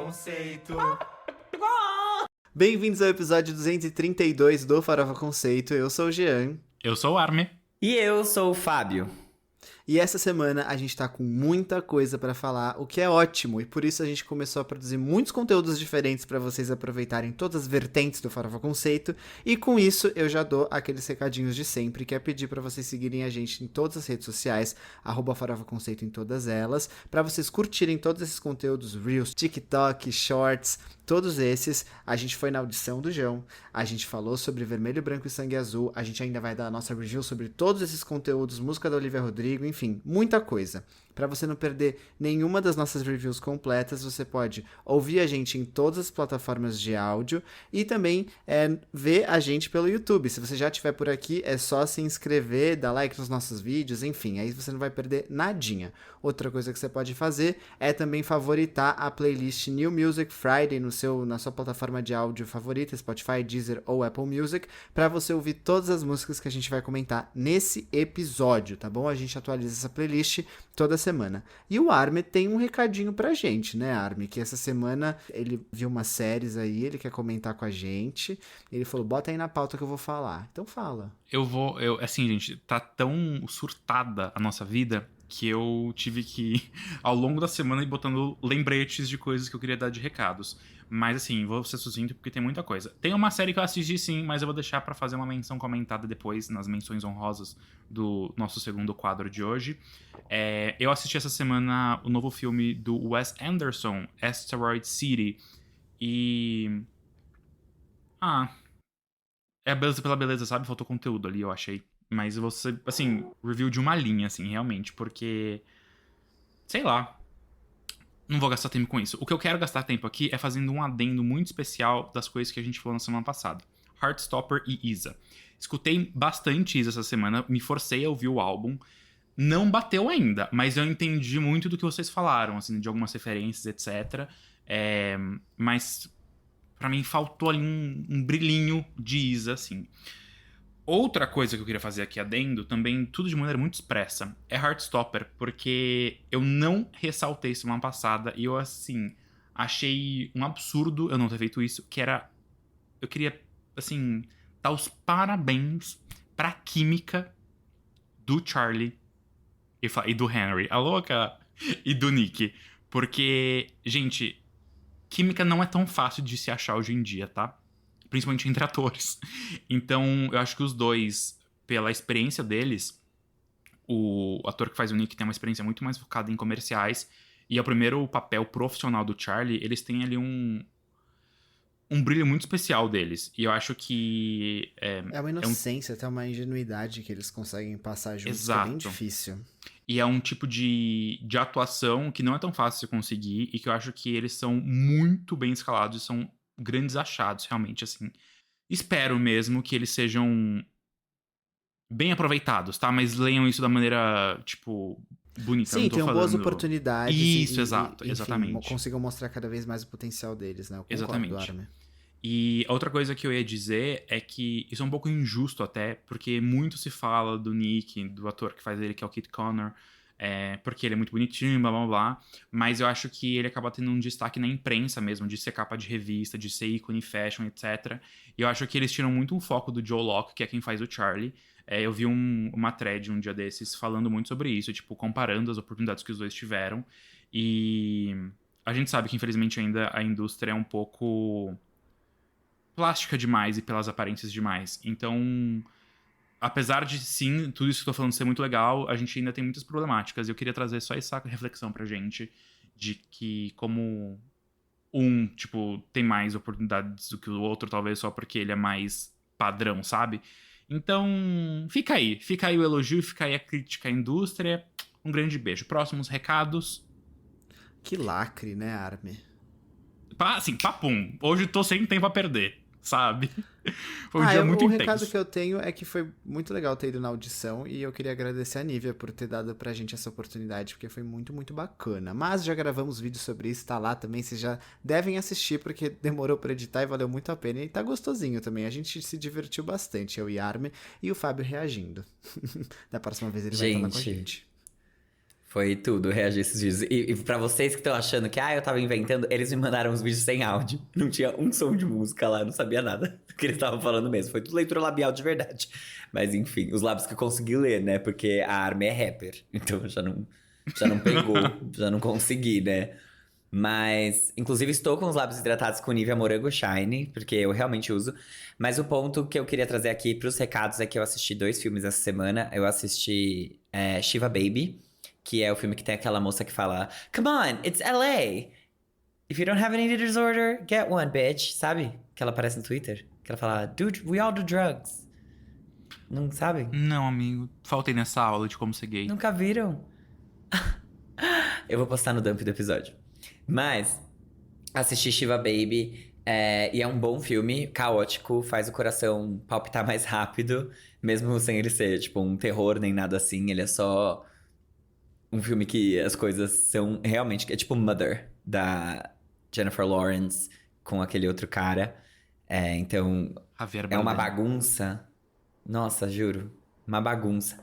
Conceito. Bem-vindos ao episódio 232 do Farofa Conceito. Eu sou o Jean. Eu sou o Arme. E eu sou o Fábio. E essa semana a gente tá com muita coisa pra falar, o que é ótimo. E por isso a gente começou a produzir muitos conteúdos diferentes pra vocês aproveitarem todas as vertentes do Farofa Conceito. E com isso eu já dou aqueles recadinhos de sempre, que é pedir pra vocês seguirem a gente em todas as redes sociais, @Farofa Conceito em todas elas, pra vocês curtirem todos esses conteúdos, Reels, TikTok, Shorts, todos esses. A gente foi na audição do João, a gente falou sobre Vermelho, Branco e Sangue Azul, a gente ainda vai dar a nossa review sobre todos esses conteúdos, música da Olivia Rodrigo, enfim, muita coisa. Para você não perder nenhuma das nossas reviews completas, você pode ouvir a gente em todas as plataformas de áudio e também ver a gente pelo YouTube. Se você já estiver por aqui, é só se inscrever, dar like nos nossos vídeos, enfim, aí você não vai perder nadinha. Outra coisa que você pode fazer é também favoritar a playlist New Music Friday na sua plataforma de áudio favorita, Spotify, Deezer ou Apple Music, para você ouvir todas as músicas que a gente vai comentar nesse episódio, tá bom? A gente atualiza essa playlist toda semana. E o Arme tem um recadinho pra gente, né, Arme? Que essa semana ele viu umas séries aí, ele quer comentar com a gente. Ele falou, bota aí na pauta que eu vou falar. Então fala. Assim, gente, tá tão surtada a nossa vida que eu tive que, ao longo da semana, ir botando lembretes de coisas que eu queria dar de recados. Mas, assim, vou ser sucinto porque tem muita coisa. Tem uma série que eu assisti, sim, mas eu vou deixar pra fazer uma menção comentada depois, nas menções honrosas do nosso segundo quadro de hoje. Eu assisti essa semana o novo filme do Wes Anderson, Asteroid City. E... é a beleza pela beleza, sabe? Faltou conteúdo ali, eu achei. Mas você, assim, review de uma linha, assim, realmente, porque... Sei lá. Não vou gastar tempo com isso. O que eu quero gastar tempo aqui é fazendo um adendo muito especial das coisas que a gente falou na semana passada. Heartstopper e Isa. Escutei bastante Isa essa semana, me forcei a ouvir o álbum. Não bateu ainda, mas eu entendi muito do que vocês falaram, assim, de algumas referências, etc. Mas, pra mim, faltou ali um brilhinho de Isa, assim. Outra coisa que eu queria fazer aqui adendo, também tudo de maneira muito expressa, é Heartstopper, porque eu não ressaltei semana passada e eu, assim, achei um absurdo eu não ter feito isso, que era... Eu queria, assim, dar os parabéns pra química do Charlie e do Henry, a louca, e do Nick. Porque, gente, química não é tão fácil de se achar hoje em dia, tá? Principalmente entre atores. Então, eu acho que os dois, pela experiência deles, o ator que faz o Nick tem uma experiência muito mais focada em comerciais, e é o primeiro papel profissional do Charlie, eles têm ali um brilho muito especial deles. E eu acho que... É uma inocência, até uma ingenuidade que eles conseguem passar juntos, Exato. que é bem difícil. E é um tipo de atuação que não é tão fácil de conseguir e que eu acho que eles são muito bem escalados e são grandes achados, realmente, assim. Espero mesmo que eles sejam bem aproveitados, tá? Mas leiam isso da maneira, tipo, bonita. Sim, não tô tenham falando... boas oportunidades. Isso, exato, enfim, exatamente. Consigam mostrar cada vez mais o potencial deles, né? Eu concordo, Exatamente. Arme. E outra coisa que eu ia dizer é que isso é um pouco injusto até, porque muito se fala do Nick, do ator que faz ele, que é o Kit Connor, porque ele é muito bonitinho, blá blá blá, mas eu acho que ele acaba tendo um destaque na imprensa mesmo, de ser capa de revista, de ser ícone fashion, etc. E eu acho que eles tiram muito um foco do Joe Locke, que é quem faz o Charlie. Eu vi uma thread um dia desses falando muito sobre isso, tipo, comparando as oportunidades que os dois tiveram. E a gente sabe que, infelizmente, ainda a indústria é um pouco plástica demais e pelas aparências demais. Então, apesar de, sim, tudo isso que eu tô falando ser muito legal, a gente ainda tem muitas problemáticas. E eu queria trazer só essa reflexão pra gente, de que como tipo, tem mais oportunidades do que o outro, talvez só porque ele é mais padrão, sabe? Então, fica aí o elogio, fica aí a crítica à indústria. Um grande beijo. Próximos recados. Que lacre, né, Arme? Assim, papum. Hoje tô sem tempo a perder, sabe? Foi um dia muito o intenso. recado que eu tenho é que foi muito legal ter ido na audição e eu queria agradecer a Nívia por ter dado pra gente essa oportunidade, porque foi muito, muito bacana. Mas já gravamos vídeo sobre isso, tá lá também, vocês já devem assistir, porque demorou pra editar e valeu muito a pena. E tá gostosinho também, a gente se divertiu bastante, eu e a Arme e o Fábio reagindo. Da próxima vez ele vai falar com a gente. Foi tudo, reagir esses vídeos. E pra vocês que estão achando que, eu tava inventando, eles me mandaram uns vídeos sem áudio. Não tinha um som de música lá, eu não sabia nada do que eles estavam falando mesmo. Foi tudo leitura labial de verdade. Mas enfim, os lábios que eu consegui ler, né? Porque a Armin é rapper. Então já não pegou, já não consegui, né? Mas, inclusive, estou com os lábios hidratados com Nivea Morango Shine, porque eu realmente uso. Mas o ponto que eu queria trazer aqui pros recados é que eu assisti 2 filmes essa semana. Eu assisti Shiva Baby, que é o filme que tem aquela moça que fala Come on, it's LA! If you don't have an eating disorder, get one, bitch. Sabe? Que ela aparece no Twitter. Que ela fala, dude, we all do drugs. Não sabem? Não, amigo. Faltei nessa aula de como ser gay. Nunca viram? Eu vou postar no dump do episódio. Mas, assisti Shiva Baby, e é um bom filme, caótico, faz o coração palpitar mais rápido, mesmo sem ele ser, tipo, um terror nem nada assim. Ele é só um filme que as coisas são realmente... É tipo Mother, da Jennifer Lawrence, com aquele outro cara. Então, Javier é uma Bardem. bagunça. Nossa, juro. Uma bagunça.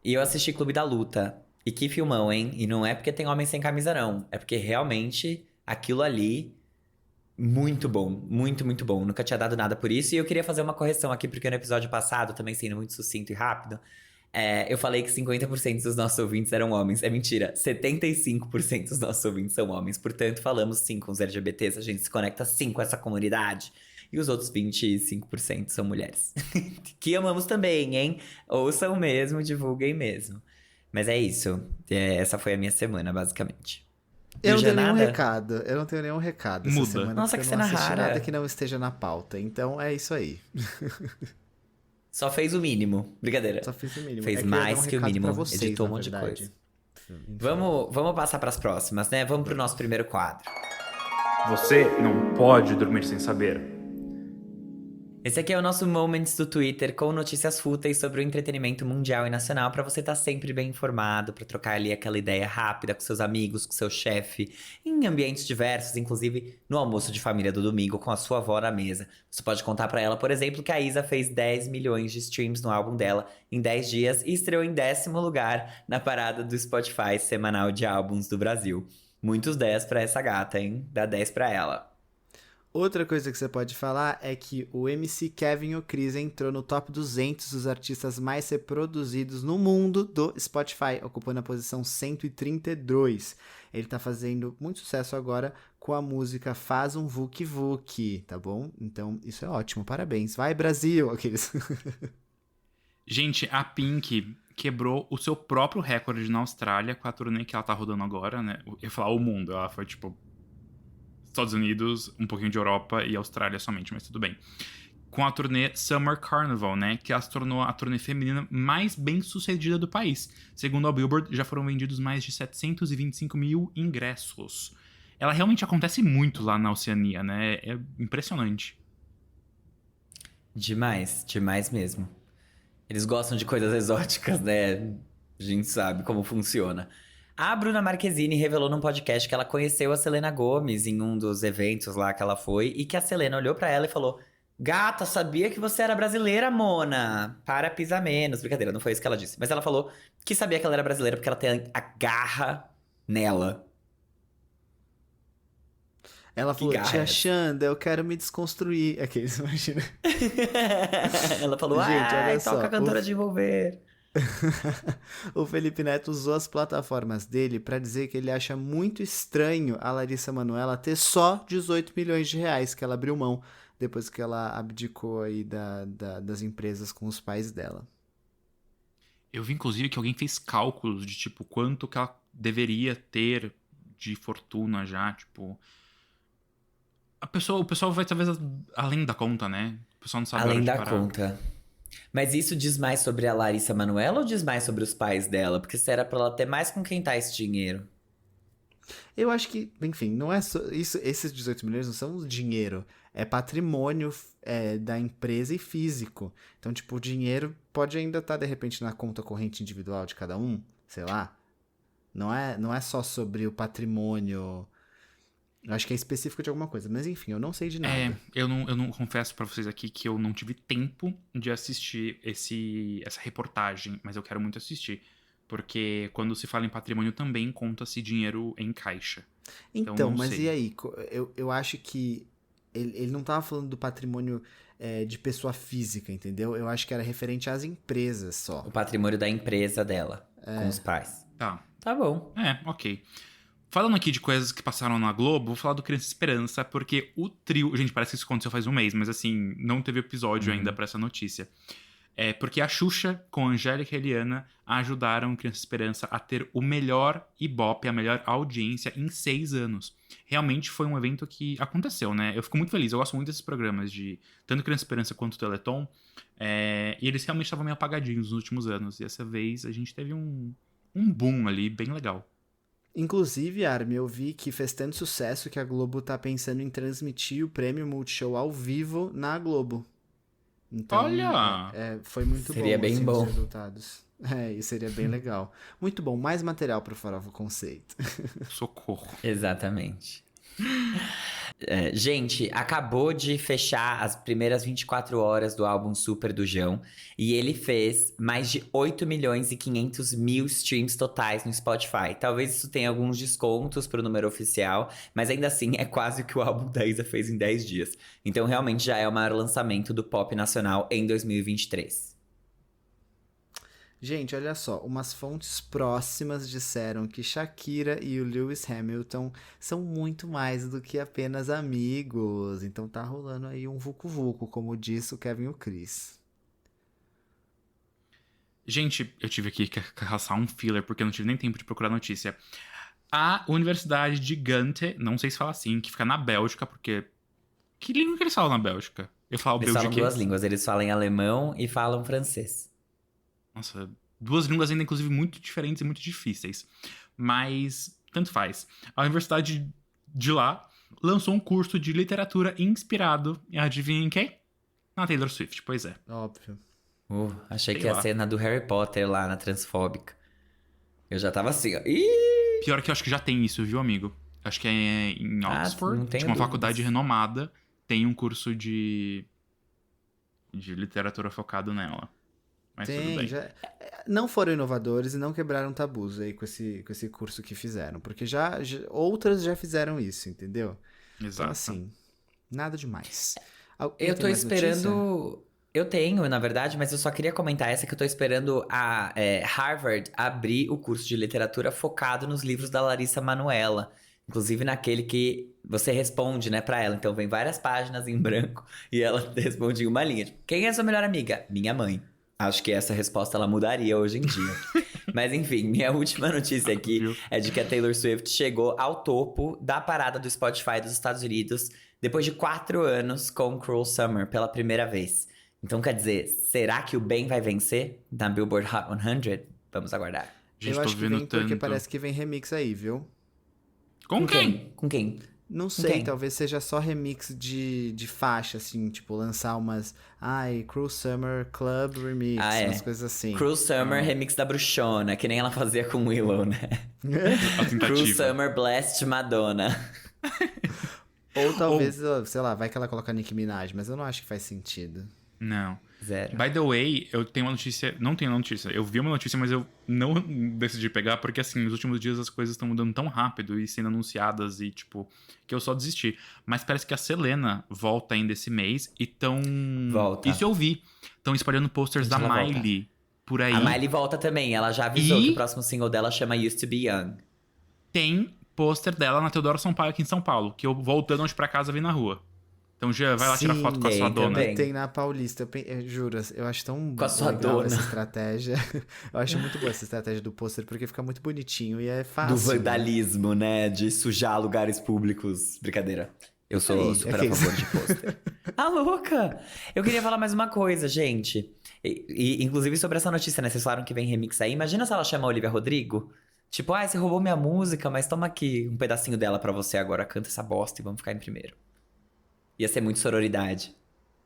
E eu assisti Clube da Luta. E que filmão, hein? E não é porque tem homem sem camisa, não. É porque realmente aquilo ali, muito bom. Muito, muito bom. Nunca tinha dado nada por isso. E eu queria fazer uma correção aqui, porque no episódio passado, também sendo muito sucinto e rápido, eu falei que 50% dos nossos ouvintes eram homens. É mentira. 75% dos nossos ouvintes são homens. Portanto, falamos sim com os LGBTs. A gente se conecta sim com essa comunidade. E os outros 25% são mulheres. Que amamos também, hein? Ouçam mesmo, divulguem mesmo. Mas é isso. Essa foi a minha semana, basicamente. E Eu o não tenho nenhum Janada? recado. Eu não tenho nenhum recado essa Muda. semana. Nossa, porque que eu não cena assisti rara. nada que não esteja na pauta. Então é isso aí. Só fez o mínimo. Brincadeira. Só fiz o mínimo. Fez É que eu ia dar mais um que o recado mínimo. pra vocês, Editou um na monte de verdade. coisa. Enfim. Vamos passar pras próximas, né? Vamos pro nosso primeiro quadro. Você não pode dormir sem saber. Esse aqui é o nosso Moments do Twitter com notícias fúteis sobre o entretenimento mundial e nacional pra você estar sempre bem informado, pra trocar ali aquela ideia rápida com seus amigos, com seu chefe, em ambientes diversos, inclusive no almoço de família do domingo com a sua avó na mesa. Você pode contar pra ela, por exemplo, que a Isa fez 10 milhões de streams no álbum dela em 10 dias e estreou em 10º lugar na parada do Spotify semanal de álbuns do Brasil. Muitos 10 pra essa gata, hein? Dá 10 pra ela. Outra coisa que você pode falar é que o MC Kevin O'Cris entrou no top 200 dos artistas mais reproduzidos no mundo do Spotify, ocupando a posição 132. Ele tá fazendo muito sucesso agora com a música Faz um Vuk Vuk, tá bom? Então isso é ótimo, parabéns. Vai, Brasil! Aqueles... Gente, a Pink quebrou o seu próprio recorde na Austrália com a turnê que ela tá rodando agora, né? Eu ia falar o mundo, ela foi tipo Estados Unidos, um pouquinho de Europa e Austrália somente, mas tudo bem. Com a turnê Summer Carnival, né? Que ela se tornou a turnê feminina mais bem sucedida do país. Segundo a Billboard, já foram vendidos mais de 725 mil ingressos. Ela realmente acontece muito lá na Oceania, né? É impressionante. Demais, demais mesmo. Eles gostam de coisas exóticas, né? A gente sabe como funciona. A Bruna Marquezine revelou num podcast que ela conheceu a Selena Gomez em um dos eventos lá que ela foi e que a Selena olhou pra ela e falou: Gata, sabia que você era brasileira, Mona? Para pisar menos. Brincadeira, não foi isso que ela disse. Mas ela falou que sabia que ela era brasileira porque ela tem a garra nela. Ela Que falou, garra é tia essa? Xanda, eu quero me desconstruir. Aqueles, imagina. Ela falou: Gente, olha ai, só, toca a cantora de envolver. O Felipe Neto usou as plataformas dele pra dizer que ele acha muito estranho a Larissa Manoela ter só 18 milhões de reais que ela abriu mão depois que ela abdicou aí das empresas com os pais dela. Eu vi, inclusive, que alguém fez cálculos de, tipo, quanto que ela deveria ter de fortuna já, tipo... O pessoal vai, talvez, além da conta, né? O pessoal não sabe a hora Além de da parar. conta. Mas isso diz mais sobre a Larissa Manoela ou diz mais sobre os pais dela? Porque se era pra ela ter mais com quem tá esse dinheiro. Eu acho que, enfim, não é só, esses 18 milhões não são dinheiro, é patrimônio da empresa e físico. Então, tipo, o dinheiro pode ainda estar, de repente, na conta corrente individual de cada um, sei lá. Não é só sobre o patrimônio. Eu acho que é específico de alguma coisa, mas enfim, eu não sei de nada. Eu não confesso pra vocês aqui que eu não tive tempo de assistir essa reportagem, mas eu quero muito assistir. Porque quando se fala em patrimônio também conta-se dinheiro em caixa. Então, não mas sei. e aí? Eu acho que ele não tava falando do patrimônio de pessoa física, entendeu? Eu acho que era referente às empresas só. O patrimônio da empresa dela, com os pais. Tá. Tá bom. Ok. Falando aqui de coisas que passaram na Globo, vou falar do Criança Esperança, porque o trio. Gente, parece que isso aconteceu faz um mês, mas assim, não teve episódio ainda pra essa notícia. Porque a Xuxa, com a Angélica e a Eliana, ajudaram o Criança Esperança a ter o melhor Ibope, a melhor audiência em 6 anos. Realmente foi um evento que aconteceu, né? Eu fico muito feliz, eu gosto muito desses programas de tanto Criança Esperança quanto o Teleton. E eles realmente estavam meio apagadinhos nos últimos anos. E dessa vez a gente teve um boom ali, bem legal. Inclusive, Armin, eu vi que fez tanto sucesso que a Globo tá pensando em transmitir o Prêmio Multishow ao vivo na Globo. Então, Olha! foi muito Seria bom, bem assim, bom. os resultados. Isso seria bem legal. Muito bom, mais material pro Farofa Conceito. Socorro. Exatamente. Gente, acabou de fechar as primeiras 24 horas do álbum Super do Jão. E ele fez mais de 8 milhões e 500 mil streams totais no Spotify. Talvez isso tenha alguns descontos pro número oficial, mas ainda assim é quase o que o álbum da Isa fez em 10 dias. Então realmente já é o maior lançamento do pop nacional em 2023. Gente, olha só, umas fontes próximas disseram que Shakira e o Lewis Hamilton são muito mais do que apenas amigos. Então tá rolando aí um vucu-vucu, como disse o Kevin e o Chris. Gente, eu tive aqui que caçar um filler, porque eu não tive nem tempo de procurar notícia. A Universidade de Gante, não sei se fala assim, que fica na Bélgica, porque... Que língua que eles falam na Bélgica? Eu falo Eles falam belgiquês. 2 línguas, eles falam alemão e falam francês. Nossa, 2 línguas ainda, inclusive, muito diferentes e muito difíceis. Mas, tanto faz. A universidade de lá lançou um curso de literatura inspirado, e adivinha em quem? Na Taylor Swift, pois é. Óbvio. Achei Sei que ia lá. ser na do Harry Potter lá na Transfóbica. Eu já tava assim, ó. Ih! Pior que eu acho que já tem isso, viu, amigo? Acho que é em Oxford, não tenho tipo uma dúvidas. faculdade renomada, tem um curso de literatura focado nela. Mas tudo Tem, bem. não foram inovadores e não quebraram tabus aí com esse curso que fizeram. Porque outras já fizeram isso, entendeu? Então, Exato. assim, nada demais. Alguém Eu tem tô mais notícia? esperando. Eu tenho, na verdade, mas eu só queria comentar essa que eu tô esperando a Harvard abrir o curso de literatura focado nos livros da Larissa Manoela. Inclusive naquele que você responde, né, pra ela. Então vem várias páginas em branco e ela responde em uma linha. Tipo, quem é sua melhor amiga? Minha mãe. Acho que essa resposta ela mudaria hoje em dia. Mas enfim, minha última notícia aqui Viu? é de que a Taylor Swift chegou ao topo da parada do Spotify dos Estados Unidos depois de 4 anos com Cruel Summer pela primeira vez. Então quer dizer, será que o bem vai vencer na Billboard Hot 100? Vamos aguardar. Gente, Eu tô acho que vendo vem porque tanto. parece que vem remix aí, viu? Com quem? Com quem? Não sei, quem? talvez seja só remix de faixa, assim, tipo, lançar umas... Cruel Summer Club Remix, umas coisas assim. Cruel Summer Remix da Bruxona, que nem ela fazia com Willow, né? A Cruel tentativa. Summer Blessed Madonna. Ou talvez, sei lá, vai que ela coloca Nicki Minaj, mas eu não acho que faz sentido. Não. Zero. By the way, eu tenho uma notícia... Não tenho uma notícia. Eu vi uma notícia, mas eu não decidi pegar, porque assim, nos últimos dias as coisas estão mudando tão rápido e sendo anunciadas e, tipo, que eu só desisti. Mas parece que a Selena volta ainda esse mês e tão... Volta. Isso eu vi. Estão espalhando posters da Ela volta. Miley por aí. A Miley volta também, ela já avisou E- que o próximo single dela chama Used to Be Young. Tem pôster dela na Teodoro Sampaio aqui em São Paulo, que eu voltando hoje pra casa vi na rua. Então, Jean, vai lá tirar Sim, foto com a sua tem dona. também. Tem na Paulista, eu juro, eu acho tão Com a sua legal dona. essa estratégia. Eu acho muito boa essa estratégia do pôster, porque fica muito bonitinho e é Do fácil. vandalismo, né? De sujar lugares públicos. Brincadeira. Eu sou Aí, super aqueles. a favor de pôster. Ah, louca! Eu queria falar mais uma coisa, gente. Inclusive sobre essa notícia, né? Vocês falaram que vem remix aí. Imagina se ela chama a Olivia Rodrigo. Tipo, você roubou minha música, mas toma aqui um pedacinho dela pra você agora. Canta essa bosta e vamos ficar em primeiro. Ia ser muito sororidade.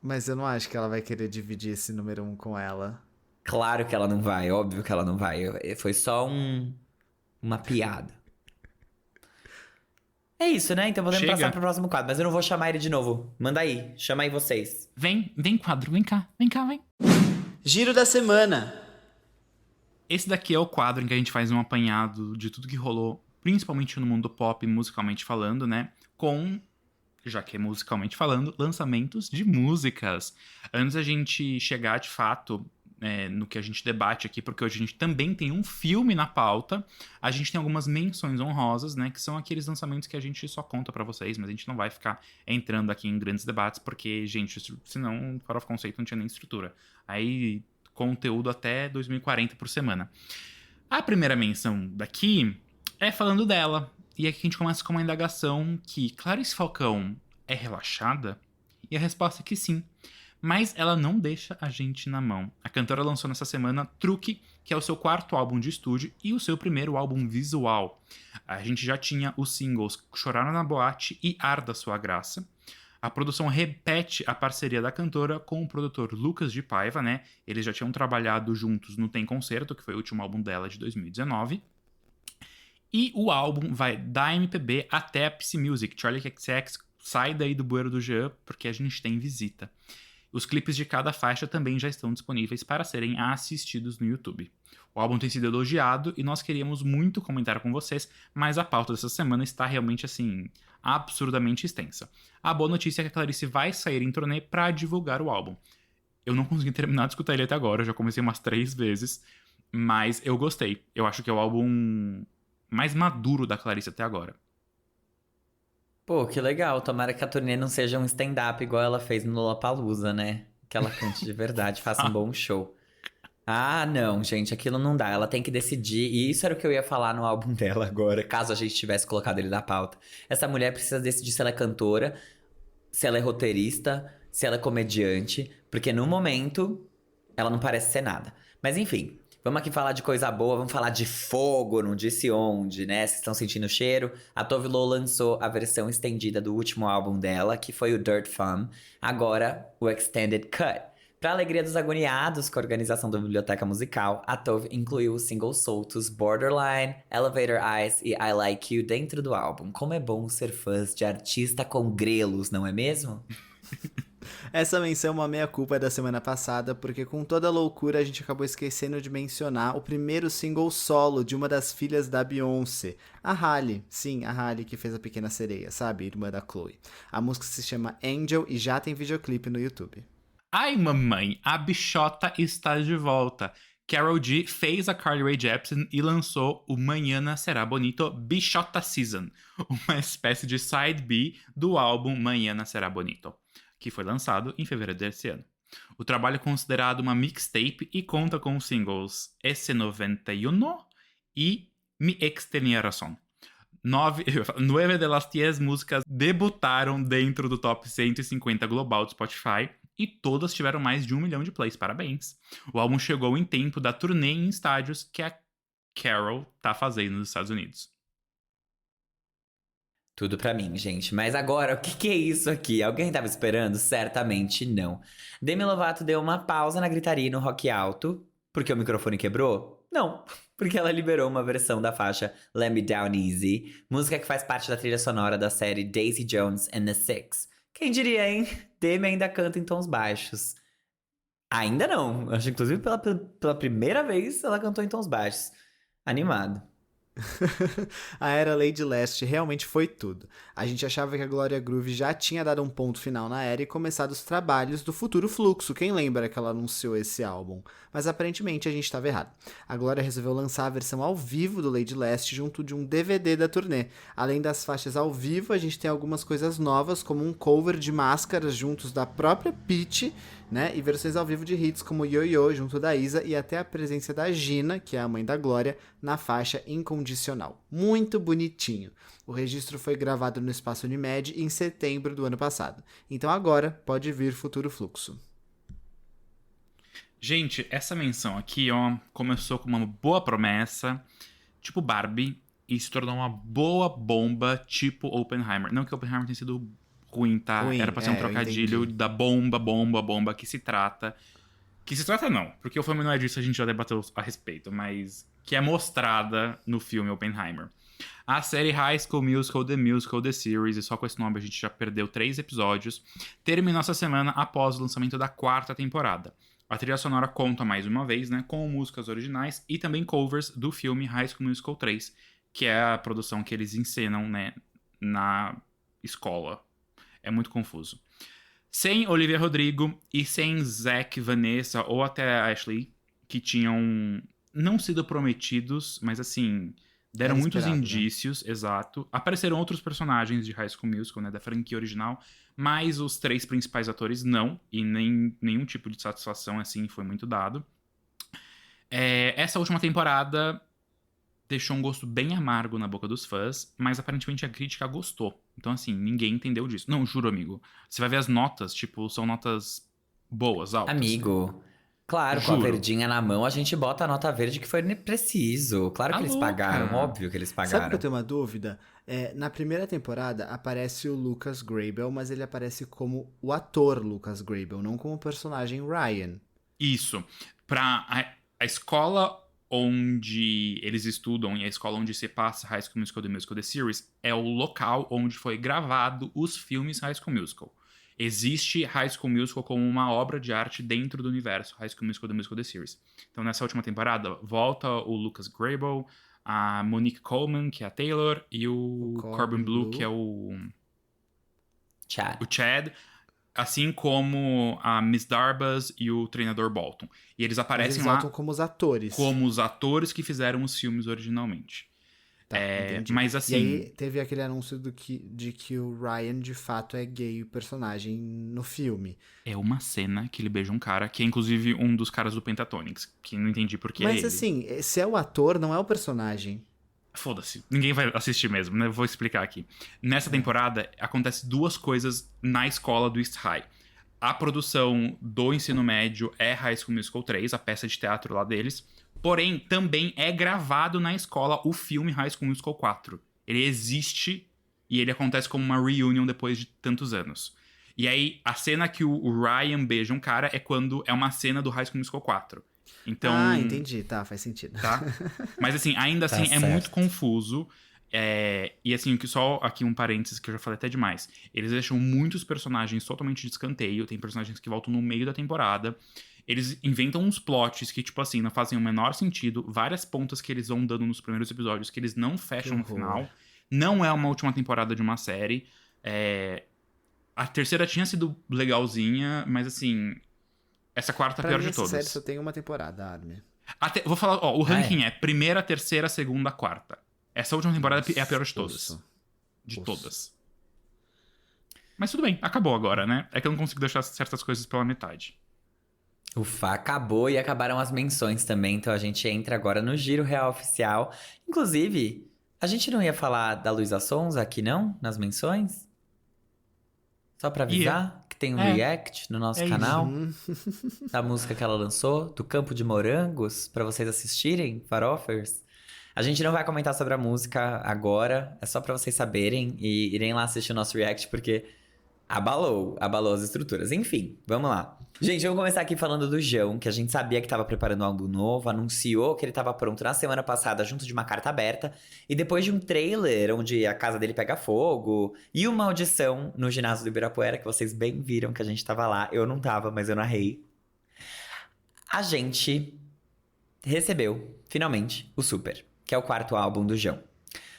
Mas eu não acho que ela vai querer dividir esse número 1 com ela. Claro que ela não vai, óbvio que ela não vai. Foi só uma piada. É isso, né? Então podemos Chega. passar pro próximo quadro. Mas eu não vou chamar ele de novo. Manda aí, chama aí vocês. Vem, quadro, vem cá, vem. Giro da semana. Esse daqui é o quadro em que a gente faz um apanhado de tudo que rolou, principalmente no mundo pop, musicalmente falando, né? Com, já que é musicalmente falando, lançamentos de músicas. Antes da gente chegar, de fato, no que a gente debate aqui, porque hoje a gente também tem um filme na pauta, a gente tem algumas menções honrosas, né? Que são aqueles lançamentos que a gente só conta pra vocês, mas a gente não vai ficar entrando aqui em grandes debates, porque, gente, senão o Farofa Conceito não tinha nem estrutura. Aí, conteúdo até 2040 por semana. A primeira menção daqui é falando dela. E aqui a gente começa com uma indagação que Clarice Falcão é relaxada? E a resposta é que sim. Mas ela não deixa a gente na mão. A cantora lançou nessa semana Truque, que é o seu 4º álbum de estúdio e o seu primeiro álbum visual. A gente já tinha os singles Chorar na Boate e Arda Sua Graça. A produção repete a parceria da cantora com o produtor Lucas de Paiva, né? Eles já tinham trabalhado juntos no Tem Concerto, que foi o último álbum dela de 2019. E o álbum vai da MPB até a PC Music. Charli XCX sai daí do bueiro do Jean, porque a gente tem visita. Os clipes de cada faixa também já estão disponíveis para serem assistidos no YouTube. O álbum tem sido elogiado e nós queríamos muito comentar com vocês, mas a pauta dessa semana está realmente, assim, absurdamente extensa. A boa notícia é que a Clarice vai sair em turnê para divulgar o álbum. Eu não consegui terminar de escutar ele até agora, eu já comecei umas 3 vezes, mas eu gostei. Eu acho que é o álbum mais maduro da Clarice até agora. Pô, que legal. Tomara que a turnê não seja um stand-up igual ela fez no Lollapalooza, né? Que ela cante de verdade, faça um bom show. Ah, não, gente, aquilo não dá. Ela tem que decidir. E isso era o que eu ia falar no álbum dela agora, caso a gente tivesse colocado ele na pauta. Essa mulher precisa decidir se ela é cantora, se ela é roteirista, se ela é comediante, porque no momento ela não parece ser nada. Mas enfim, vamos aqui falar de coisa boa, vamos falar de fogo, não disse onde, né? Vocês estão sentindo o cheiro? A Tove Lo lançou a versão estendida do último álbum dela, que foi o Dirt Fun, agora o Extended Cut. Pra alegria dos agoniados com a organização da biblioteca musical, a Tove incluiu os singles soltos Borderline, Elevator Eyes e I Like You dentro do álbum. Como é bom ser fãs de artista com grelos, não é mesmo? Essa menção é uma meia-culpa da semana passada, porque com toda a loucura a gente acabou esquecendo de mencionar o primeiro single solo de uma das filhas da Beyoncé, a Hailey. Sim, a Hailey que fez a Pequena Sereia, sabe? Irmã da Chloe. A música se chama Angel e já tem videoclipe no YouTube. Ai, mamãe, a bichota está de volta. Karol G fez a Carly Rae Jepsen e lançou o Mañana Será Bonito Bichota Season, uma espécie de side B do álbum Mañana Será Bonito, que foi lançado em fevereiro desse ano. O trabalho é considerado uma mixtape e conta com os singles Esse 91 e Mi Ex Tenía Razón. 9 de las 10 músicas debutaram dentro do top 150 global do Spotify e todas tiveram mais de 1 milhão de plays. Parabéns! O álbum chegou em tempo da turnê em estádios que a Karol tá fazendo nos Estados Unidos. Tudo pra mim, gente. Mas agora, o que é isso aqui? Alguém tava esperando? Certamente não. Demi Lovato deu uma pausa na gritaria no rock alto. Porque o microfone quebrou? Não. Porque ela liberou uma versão da faixa Let Me Down Easy, música que faz parte da trilha sonora da série Daisy Jones and the Six. Quem diria, hein? Demi ainda canta em tons baixos. Ainda não. Acho que, inclusive, pela primeira vez, ela cantou em tons baixos. Animado. A era Lady Leste realmente foi tudo. A gente achava que a Gloria Groove já tinha dado um ponto final na era e começado os trabalhos do futuro fluxo. Quem lembra que ela anunciou esse álbum? Mas aparentemente a gente estava errado. A Gloria resolveu lançar a versão ao vivo do Lady Leste junto de um DVD da turnê. Além das faixas ao vivo, a gente tem algumas coisas novas, como um cover de Máscaras juntos da própria Pitty, né? E versões ao vivo de hits como Yo-Yo junto da Isa e até a presença da Gina, que é a mãe da Glória, na faixa Incondicional. Muito bonitinho. O registro foi gravado no Espaço Unimed em setembro do ano passado. Então agora pode vir Futuro Fluxo. Gente, essa menção aqui, ó, começou com uma boa promessa, tipo Barbie, e se tornou uma boa bomba, tipo Oppenheimer. Não que Oppenheimer tenha sido ruim, tá? Ruim, era pra ser um trocadilho da bomba que se trata. Que se trata não, porque o filme não é disso, a gente já debateu a respeito, mas que é mostrada no filme Oppenheimer. A série High School Musical, The Series, e só com esse nome a gente já perdeu 3 episódios, terminou essa semana após o lançamento da 4ª temporada. A trilha sonora conta mais uma vez, né, com músicas originais e também covers do filme High School Musical 3, que é a produção que eles encenam, né, na escola. É muito confuso. Sem Olivia Rodrigo e sem Zac, Vanessa ou até a Ashley, que tinham não sido prometidos, mas assim, deram Era muitos esperado, né? indícios, exato. Apareceram outros personagens de High School Musical, né, da franquia original, mas os 3 principais atores não, e nem nenhum tipo de satisfação assim foi muito dado. Essa última temporada deixou um gosto bem amargo na boca dos fãs, mas aparentemente a crítica gostou. Então, assim, ninguém entendeu disso. Não, juro, amigo. Você vai ver as notas, tipo, são notas boas, altas. Amigo, claro, com a Juro. verdinha na mão, a gente bota a nota verde que foi preciso. Claro que Tá eles louca. pagaram, óbvio que eles Sabe que eu pagaram. tenho uma dúvida? Na primeira temporada aparece o Lucas Grabel, mas ele aparece como o ator Lucas Grabel, não como o personagem Ryan. Isso. Pra a escola onde eles estudam e a escola onde se passa High School Musical The Musical The Series é o local onde foi gravado os filmes High School Musical. Existe High School Musical como uma obra de arte dentro do universo High School Musical The Musical The Series. Então, nessa última temporada, volta o Lucas Grabel, a Monique Coleman, que é a Taylor, e o Corbin Blue, que é o Tchau. Chad, assim como a Miss Darbus e o treinador Bolton. E eles Mas aparecem eles lá voltam como os atores. como os atores que fizeram os filmes originalmente. Tá, entendi. Mas E assim, aí teve aquele anúncio de que o Ryan de fato é gay, o personagem no filme. é uma cena que ele beija um cara, que é inclusive um dos caras do Pentatonix, que não entendi porque é Mas ele. assim, se é o ator, não é o personagem. Foda-se, ninguém vai assistir mesmo, né? Vou explicar aqui. Nessa temporada, acontece 2 coisas na escola do East High. A produção do ensino médio é High School Musical 3, a peça de teatro lá deles. Porém, também é gravado na escola o filme High School Musical 4. Ele existe e ele acontece como uma reunion depois de tantos anos. E aí, a cena que o Ryan beija um cara é quando é uma cena do High School Musical 4. Então, Entendi, tá, faz sentido. tá? Mas assim, ainda assim, Tá é muito certo. confuso. E assim, só aqui um parênteses que eu já falei até demais. Eles deixam muitos personagens totalmente de escanteio. Tem personagens que voltam no meio da temporada. Eles inventam uns plots que, tipo assim, não fazem o menor sentido. Várias pontas que eles vão dando nos primeiros episódios que eles não fecham no horror. final. Não é uma última temporada de uma série. A terceira tinha sido legalzinha, mas assim, essa quarta é a Pra pior mim, de essa série todas. só tem uma temporada, Armin. Vou falar, ó, o ranking é? é primeira, terceira, segunda, quarta. Essa última temporada é a pior de todas. Osso. De Osso. todas. Mas tudo bem, acabou agora, né? É que eu não consigo deixar certas coisas pela metade. Ufa, acabou e acabaram as menções também, então a gente entra agora no Giro Real Oficial. Inclusive, a gente não ia falar da Luísa Sonza aqui, não? Nas menções? Só pra avisar que tem um É. react no nosso É isso. canal Uhum. da música que ela lançou, do Campo de Morangos, pra vocês assistirem, Farofers. A gente não vai comentar sobre a música agora, é só pra vocês saberem e irem lá assistir o nosso react, porque abalou as estruturas. Enfim, vamos lá. Gente, vamos começar aqui falando do João, que a gente sabia que tava preparando um álbum novo, anunciou que ele tava pronto na semana passada junto de uma carta aberta, e depois de um trailer onde a casa dele pega fogo, e uma audição no ginásio do Ibirapuera, que vocês bem viram que a gente tava lá, eu não tava, mas eu narrei. A gente recebeu, finalmente, o Super, que é o 4º álbum do João.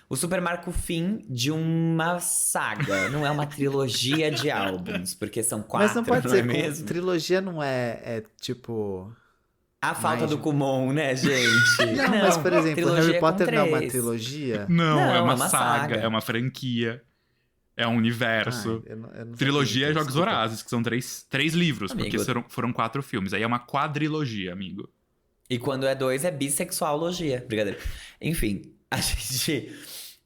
O Super marca o fim de uma saga, não é uma trilogia de álbuns, porque são 4, Mas não pode não ser, é mesmo? trilogia não é tipo... A falta mais do de- Kumon, né, gente? Não, mas por exemplo, trilogia Harry com Potter não é uma 3. trilogia? Não, Não, é uma é uma saga, saga. é uma franquia, é um universo. Eu não sabia, Trilogia é então, Jogos desculpa. Vorazes, que são três livros, Amigo. porque foram 4 filmes. Aí é uma quadrilogia, amigo. E quando é 2 é bissexualogia. Brincadeira. Enfim, a gente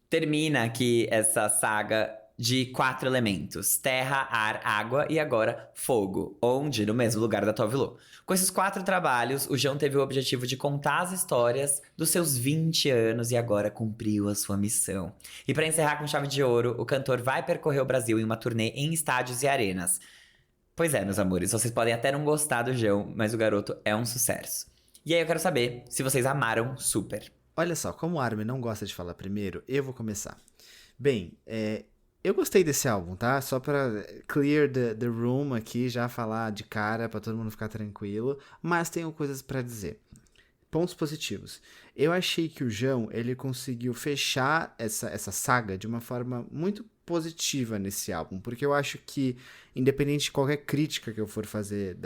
termina aqui essa saga de 4 elementos: terra, ar, água e agora fogo. Onde? No mesmo lugar da Tove Lo. Com esses 4 trabalhos, o João teve o objetivo de contar as histórias dos seus 20 anos e agora cumpriu a sua missão. E para encerrar com chave de ouro, o cantor vai percorrer o Brasil em uma turnê em estádios e arenas. Pois é, meus amores, vocês podem até não gostar do João, mas o garoto é um sucesso. E aí eu quero saber se vocês amaram Super. Olha só, como o Armin não gosta de falar primeiro, eu vou começar. Bem, Eu gostei desse álbum, tá? Só pra clear the room aqui, já falar de cara, pra todo mundo ficar tranquilo. Mas tenho coisas pra dizer. Pontos positivos. Eu achei que o João, ele conseguiu fechar essa saga de uma forma muito positiva nesse álbum. Porque eu acho que, independente de qualquer crítica que eu for fazer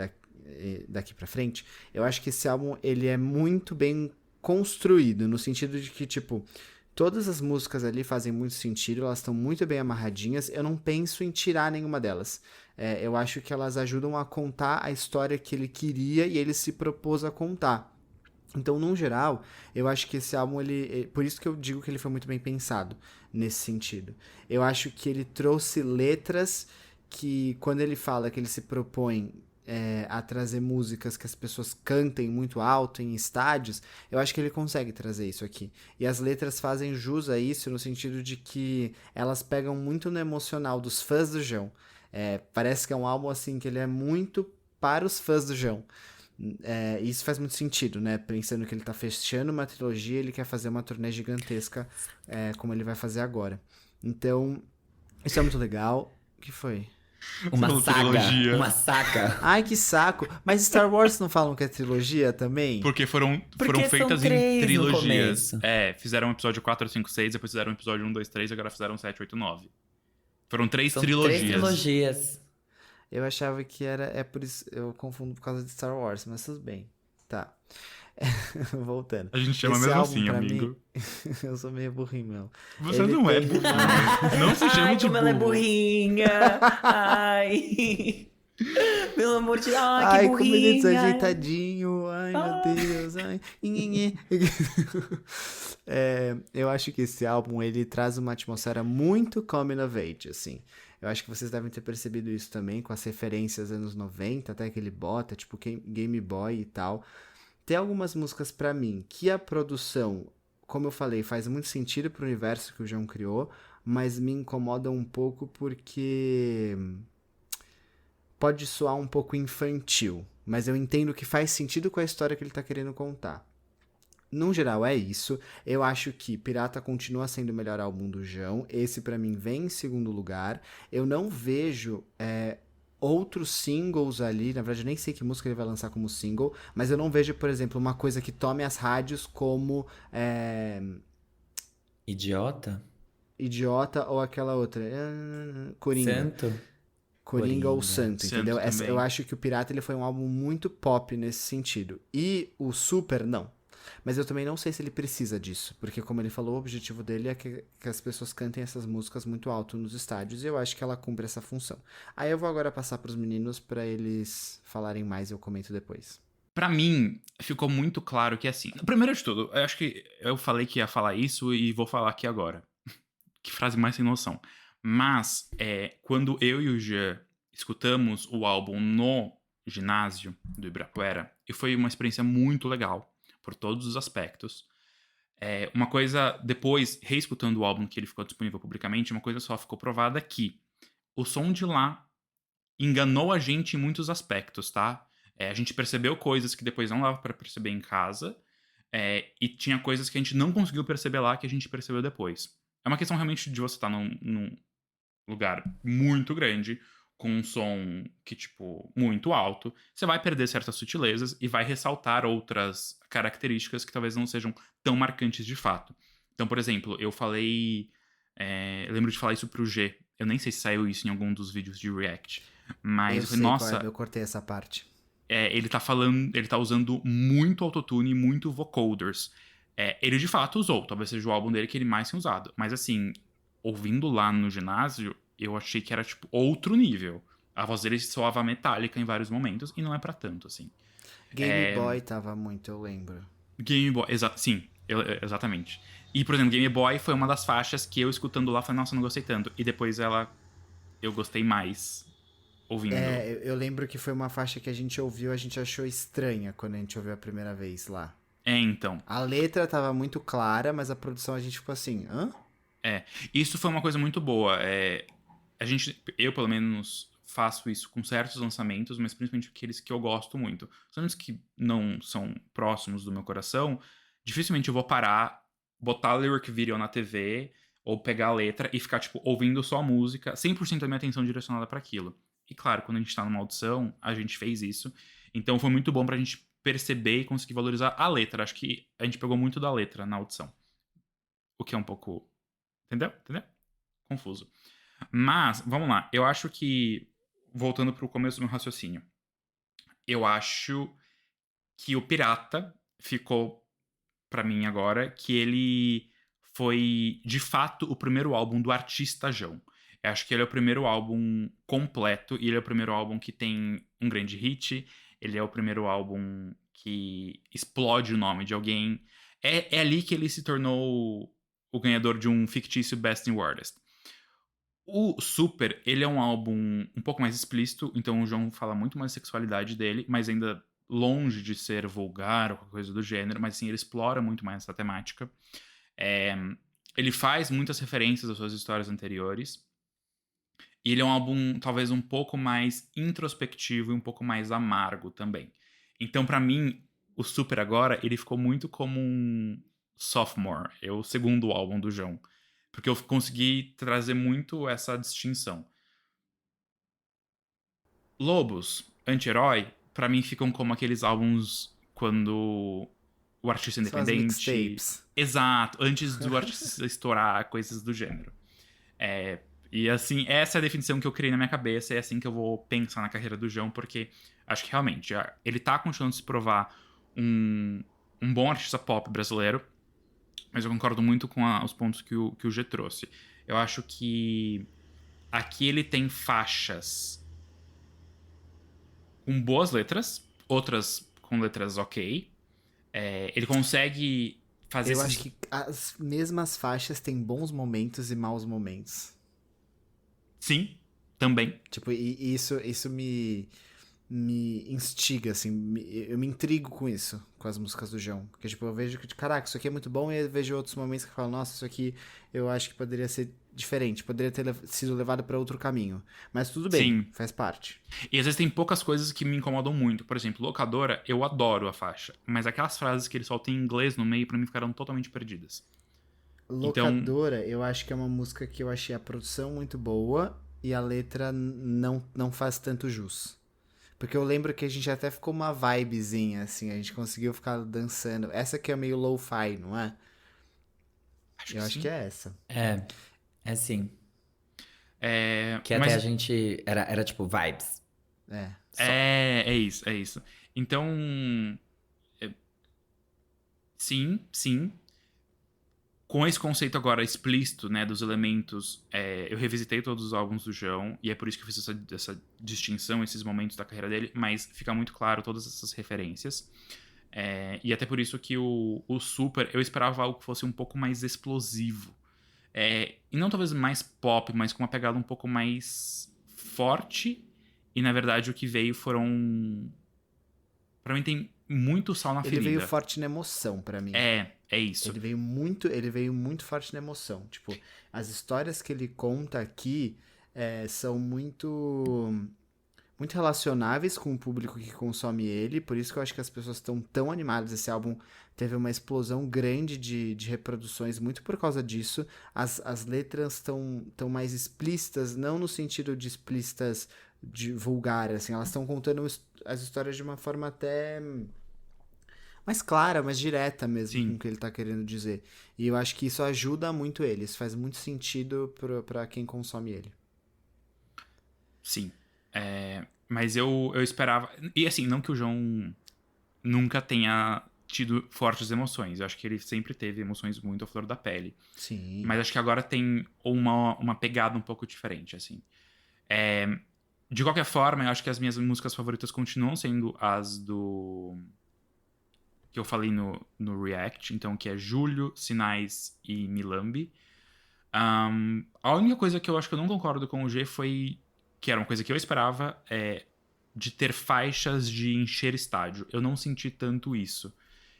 daqui pra frente, eu acho que esse álbum, ele é muito bem construído, no sentido de que, tipo, todas as músicas ali fazem muito sentido, elas estão muito bem amarradinhas, eu não penso em tirar nenhuma delas. Eu acho que elas ajudam a contar a história que ele queria e ele se propôs a contar. Então, num geral, eu acho que esse álbum, por isso que eu digo que ele foi muito bem pensado nesse sentido. Eu acho que ele trouxe letras que, quando ele fala que ele se propõe a trazer músicas que as pessoas cantem muito alto em estádios, eu acho que ele consegue trazer isso aqui. E as letras fazem jus a isso no sentido de que elas pegam muito no emocional dos fãs do João. Parece que é um álbum assim que ele é muito para os fãs do João. Isso faz muito sentido, né? Pensando que ele tá fechando uma trilogia, ele quer fazer uma turnê gigantesca, como ele vai fazer agora. Então, isso é muito legal. O que foi? Uma Falou saga. trilogia. Uma saga. Ai, que saco! Mas Star Wars não falam que é trilogia também? Porque foram Porque são feitas em 3 no trilogias. começo. Fizeram o episódio 4, 5, 6, depois fizeram o episódio 1, 2, 3, e agora fizeram 7, 8, 9. Foram 3 São trilogias. 3 trilogias. Eu achava que era. É por isso. Eu confundo por causa de Star Wars, mas tudo bem. Tá. Voltando. A gente chama Esse mesmo álbum, assim, pra amigo. mim, eu sou meio burrinho, meu. Você Ele não é tem burro. uma- Não se chama Ai, de como ela é burro. burrinha. Ai. Pelo amor de Deus. Ai, que Ai, burrinha. como ele é desajeitadinho. Ai, meu Ah. Deus. Ai. Nhenhenhê. Eu acho que esse álbum, ele traz uma atmosfera muito coming of age, assim. Eu acho que vocês devem ter percebido isso também, com as referências anos 90, até que ele bota, tipo Game Boy e tal. Tem algumas músicas pra mim que a produção, como eu falei, faz muito sentido pro universo que o João criou, mas me incomoda um pouco porque pode soar um pouco infantil, mas eu entendo que faz sentido com a história que ele tá querendo contar. Num geral é isso. Eu acho que Pirata continua sendo o melhor álbum do João. Esse pra mim vem em segundo lugar. Eu não vejo outros singles ali. Na verdade, eu nem sei que música ele vai lançar como single. Mas eu não vejo, por exemplo, uma coisa que tome as rádios como Idiota? Idiota ou aquela outra. Coringa. Santo? Coringa ou Coringa. Santo, Santo entendeu? também. Eu acho que o Pirata ele foi um álbum muito pop nesse sentido. E o Super, não. Mas eu também não sei se ele precisa disso, porque como ele falou, o objetivo dele é que as pessoas cantem essas músicas muito alto nos estádios, e eu acho que ela cumpre essa função. Aí eu vou agora passar pros meninos pra eles falarem mais e eu comento depois. Pra mim, ficou muito claro que assim. Primeiro de tudo, eu acho que eu falei que ia falar isso e vou falar aqui agora. Que frase mais sem noção. Mas, quando eu e o Jean escutamos o álbum no ginásio do Ibirapuera, e foi uma experiência muito legal, por todos os aspectos. Uma coisa, depois, reescutando o álbum que ele ficou disponível publicamente, uma coisa só ficou provada que o som de lá enganou a gente em muitos aspectos, tá? A gente percebeu coisas que depois não dava pra perceber em casa, e tinha coisas que a gente não conseguiu perceber lá que a gente percebeu depois. É uma questão realmente de você estar num lugar muito grande, com um som que, tipo, muito alto, você vai perder certas sutilezas e vai ressaltar outras características que talvez não sejam tão marcantes de fato. Então, por exemplo, eu falei... eu lembro de falar isso pro G. Eu nem sei se saiu isso em algum dos vídeos de React. Mas Eu eu falei, sei nossa, qual é, eu cortei essa parte. ele tá falando, ele tá usando muito autotune e muito vocoders. Ele de fato usou, talvez seja o álbum dele que ele mais tenha usado. Mas assim, ouvindo lá no ginásio, eu achei que era tipo outro nível. A voz dele soava metálica em vários momentos e não é pra tanto, assim. Game Boy tava muito, eu lembro. Game Boy, sim, exatamente. E, por exemplo, Game Boy foi uma das faixas que eu escutando lá falei, nossa, não gostei tanto. E depois eu gostei mais ouvindo. Eu lembro que foi uma faixa que a gente ouviu, a gente achou estranha quando a gente ouviu a primeira vez lá. Então. A letra tava muito clara, mas a produção a gente ficou assim, hã? Isso foi uma coisa muito boa. Eu, pelo menos, faço isso com certos lançamentos, mas principalmente aqueles que eu gosto muito. Os lançamentos que não são próximos do meu coração, dificilmente eu vou parar, botar lyric video na TV, ou pegar a letra e ficar, tipo, ouvindo só a música, 100% da minha atenção direcionada pra aquilo. E claro, quando a gente tá numa audição, a gente fez isso. Então foi muito bom pra gente perceber e conseguir valorizar a letra. Acho que a gente pegou muito da letra na audição. O que é um pouco... Entendeu? Confuso. Mas, vamos lá. Eu acho que, voltando pro começo do meu raciocínio, eu acho que o Pirata ficou pra mim agora, que ele foi, de fato, o primeiro álbum do artista João. Eu acho que ele é o primeiro álbum completo, e ele é o primeiro álbum que tem um grande hit, ele é o primeiro álbum que explode o nome de alguém. É ali que ele se tornou o ganhador de um fictício Best New Artist. O Super, ele é um álbum um pouco mais explícito, então o João fala muito mais da sexualidade dele, mas ainda longe de ser vulgar ou qualquer coisa do gênero, mas assim, ele explora muito mais essa temática. Ele faz muitas referências às suas histórias anteriores. E ele é um álbum talvez um pouco mais introspectivo e um pouco mais amargo também. Então, pra mim, o Super agora, ele ficou muito como um sophomore, é o segundo álbum do João. Porque eu consegui trazer muito essa distinção. Lobos, Anti-Herói, pra mim ficam como aqueles álbuns quando o artista São as independente... mixtapes. Exato, antes do artista estourar, coisas do gênero. E assim, essa é a definição que eu criei na minha cabeça, e é assim que eu vou pensar na carreira do João, porque acho que realmente ele tá continuando a se provar um bom artista pop brasileiro, mas eu concordo muito com os pontos que o G trouxe. Eu acho que aqui ele tem faixas com boas letras, outras com letras ok. Ele consegue fazer Eu acho que as mesmas faixas têm bons momentos e maus momentos. Sim, também. Tipo, e isso me instiga, assim, eu me intrigo com isso, com as músicas do João. Porque, tipo, eu vejo que, caraca, isso aqui é muito bom, e eu vejo outros momentos que eu falo, nossa, isso aqui eu acho que poderia ser diferente, poderia ter sido levado pra outro caminho. Mas tudo bem, Sim. faz parte. E às vezes tem poucas coisas que me incomodam muito. Por exemplo, Locadora, eu adoro a faixa. Mas aquelas frases que ele solta em inglês no meio, pra mim, ficaram totalmente perdidas. Então, Locadora, eu acho que é uma música que eu achei a produção muito boa e a letra não faz tanto jus. Porque eu lembro que a gente até ficou uma vibezinha, assim, a gente conseguiu ficar dançando. Essa que é meio lo-fi, não é? Eu acho sim. que é essa. É sim. Que até mas a gente... Era tipo vibes. É. é isso. Então, sim. Com esse conceito agora explícito, né, dos elementos, eu revisitei todos os álbuns do João, e é por isso que eu fiz essa distinção, esses momentos da carreira dele, mas fica muito claro todas essas referências. E até por isso que o Super, eu esperava algo que fosse um pouco mais explosivo. E não talvez mais pop, mas com uma pegada um pouco mais forte. E na verdade o que veio foram... Pra mim tem muito sal na ferida. Ele veio forte na emoção pra mim. É isso. Ele veio muito forte na emoção. Tipo, as histórias que ele conta aqui são muito relacionáveis com o público que consome ele, por isso que eu acho que as pessoas estão tão animadas. Esse álbum teve uma explosão grande de reproduções muito por causa disso. As letras estão mais explícitas, não no sentido de explícitas de vulgar, assim, elas estão contando as histórias de uma forma até mais clara, mais direta mesmo com o que ele tá querendo dizer. E eu acho que isso ajuda muito ele, isso faz muito sentido pra quem consome ele. Sim. Mas eu esperava... E assim, não que o João nunca tenha tido fortes emoções. Eu acho que ele sempre teve emoções muito à flor da pele. Sim. Mas acho que agora tem uma pegada um pouco diferente, assim. De qualquer forma, eu acho que as minhas músicas favoritas continuam sendo as do... que eu falei no React, então, que é Julho, Sinais e Milambi. A única coisa que eu acho que eu não concordo com o G foi... que era uma coisa que eu esperava, de ter faixas de encher estádio. Eu não senti tanto isso.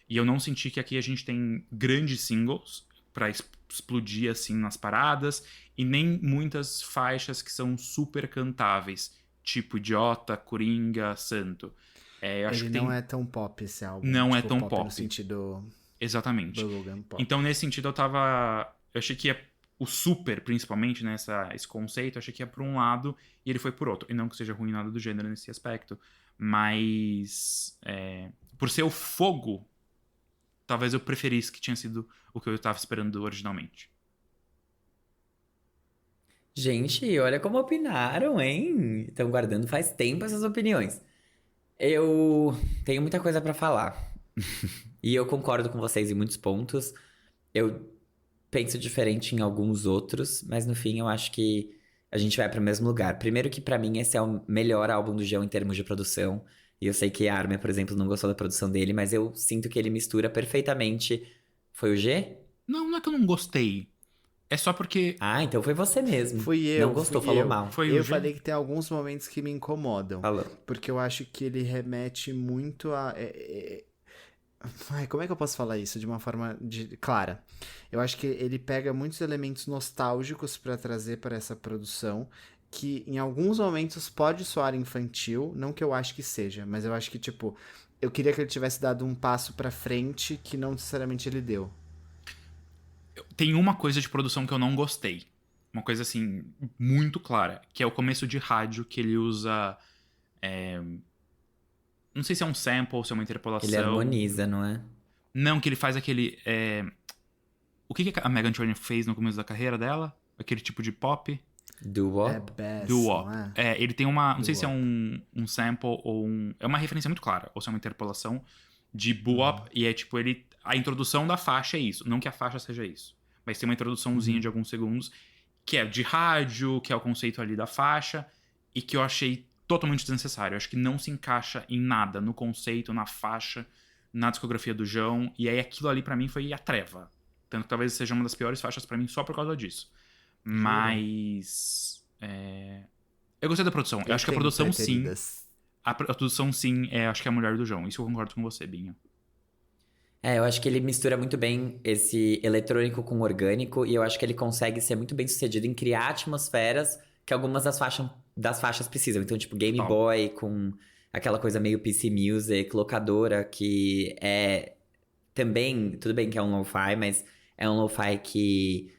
E eu não senti que aqui a gente tem grandes singles pra explodir assim nas paradas, e nem muitas faixas que são super cantáveis, tipo Idiota, Coringa, Santo. Eu acho Ele que não é tão pop esse álbum. Não é tipo, tão pop. no sentido Exatamente. bubblegum pop. Então nesse sentido eu achei que ia o super, principalmente, né, esse conceito, eu achei que ia por um lado e ele foi por outro. E não que seja ruim nada do gênero nesse aspecto, mas por ser o fogo, talvez eu preferisse que tinha sido o que eu estava esperando originalmente. Gente, olha como opinaram, hein? Estão guardando faz tempo essas opiniões. Eu tenho muita coisa pra falar. E eu concordo com vocês em muitos pontos. Eu penso diferente em alguns outros, mas no fim eu acho que a gente vai pro mesmo lugar. Primeiro que pra mim esse é o melhor álbum do João em termos de produção. E eu sei que a Armin, por exemplo, não gostou da produção dele, mas eu sinto que ele mistura perfeitamente. Foi o G? Não, não é que eu não gostei. É só porque Ah, então foi você mesmo. Fui Não eu, gostou, fui falou eu. mal. foi o Eu G. falei que tem alguns momentos que me incomodam. Falou. Porque eu acho que ele remete muito a. Ai, como é que eu posso falar isso de uma forma clara? Eu acho que ele pega muitos elementos nostálgicos pra trazer para essa produção, que em alguns momentos pode soar infantil, não que eu acho que seja, mas eu acho que, tipo, eu queria que ele tivesse dado um passo pra frente que não necessariamente ele deu. Tem uma coisa de produção que eu não gostei. Uma coisa, assim, muito clara. Que é o começo de rádio, que ele usa... Não sei se é um sample, ou se é uma interpolação. Ele harmoniza, não é? Não, que ele faz aquele... O que a Meghan Trainor fez no começo da carreira dela? Aquele tipo de pop? Do É Wop? Bass, Doo-wop. não é? Ele tem uma... Não sei se é Doo-wop. um sample ou um... É uma referência muito clara. Ou se é uma interpolação de boo-wop. E é tipo, ele... A introdução da faixa é isso. Não que a faixa seja isso. Mas tem uma introduçãozinha de alguns segundos. Que é de rádio, que é o conceito ali da faixa. E que eu achei totalmente desnecessário. Eu acho que não se encaixa em nada. No conceito, na faixa, na discografia do João. E aí aquilo ali pra mim foi a treva. Tanto que talvez seja uma das piores faixas pra mim só por causa disso. Mas... Eu gostei da produção. Eu acho que a tenho produção, sim. preferidas. A produção, sim, acho que é a mulher do João. Isso eu concordo com você, Binho. Eu acho que ele mistura muito bem esse eletrônico com orgânico e eu acho que ele consegue ser muito bem sucedido em criar atmosferas que algumas das faixas precisam. Então, tipo, Game Top. Boy com aquela coisa meio PC Music, locadora, que é também, tudo bem que é um lo-fi, mas é um lo-fi que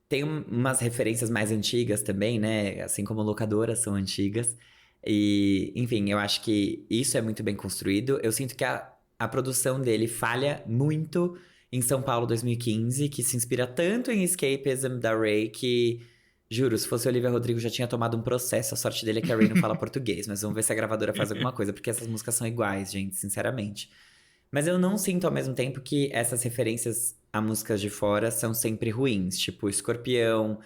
tem umas referências mais antigas também, né? Assim como locadoras são antigas. E, enfim, eu acho que isso é muito bem construído. Eu sinto que a produção dele falha muito em São Paulo 2015, que se inspira tanto em Escapism da Ray que, juro, se fosse Olivia Rodrigo já tinha tomado um processo. A sorte dele é que a Ray não fala português, mas vamos ver se a gravadora faz alguma coisa, porque essas músicas são iguais, gente, sinceramente. Mas eu não sinto ao mesmo tempo que essas referências a músicas de fora são sempre ruins. Tipo, Escorpião,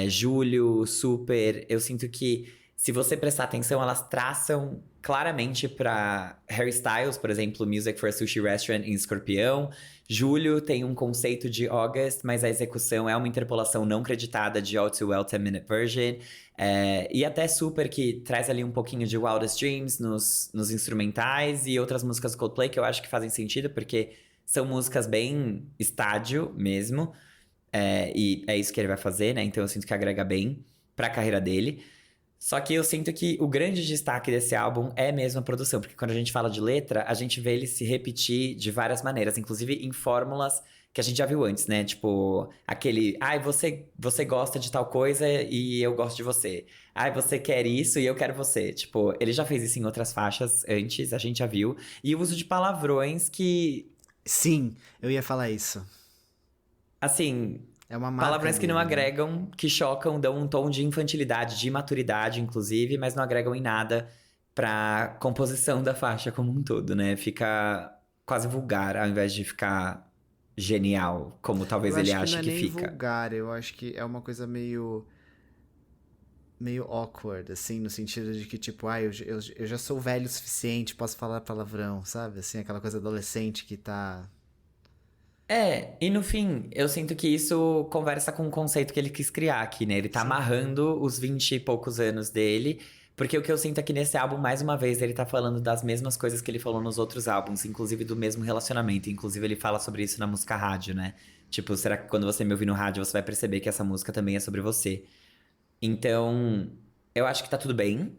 Júlio, Super. Eu sinto que, se você prestar atenção, elas traçam claramente pra Harry Styles, por exemplo, Music for a Sushi Restaurant em Escorpião. Júlio tem um conceito de August, mas a execução é uma interpolação não creditada de All Too Well 10-Minute Version. E até Super, que traz ali um pouquinho de Wildest Dreams nos instrumentais e outras músicas do Coldplay que eu acho que fazem sentido, porque são músicas bem estádio mesmo. E é isso que ele vai fazer, né? Então eu sinto que agrega bem pra carreira dele. Só que eu sinto que o grande destaque desse álbum é mesmo a produção, porque quando a gente fala de letra, a gente vê ele se repetir de várias maneiras, inclusive em fórmulas que a gente já viu antes, né? Tipo, aquele, ai, você gosta de tal coisa e eu gosto de você. Ai, você quer isso e eu quero você. Tipo, ele já fez isso em outras faixas antes, a gente já viu. E o uso de palavrões que, Sim, eu ia falar isso. assim, É uma marca palavrões que não dele, né? agregam, que chocam, dão um tom de infantilidade, de imaturidade, inclusive, mas não agregam em nada pra composição da faixa como um todo, né? Fica quase vulgar, ao invés de ficar genial, como talvez Eu ele acho que não ache é que nem fica. vulgar, eu acho que é uma coisa meio awkward, assim, no sentido de que, tipo, eu já sou velho o suficiente, posso falar palavrão, sabe? Assim, aquela coisa adolescente que tá... E no fim, eu sinto que isso conversa com o conceito que ele quis criar aqui, né? Ele tá Sim. amarrando os 20 e poucos anos dele, porque o que eu sinto aqui nesse álbum, mais uma vez, ele tá falando das mesmas coisas que ele falou nos outros álbuns, inclusive do mesmo relacionamento. Inclusive, ele fala sobre isso na música rádio, né? Tipo, será que quando você me ouvir no rádio, você vai perceber que essa música também é sobre você? Então, eu acho que tá tudo bem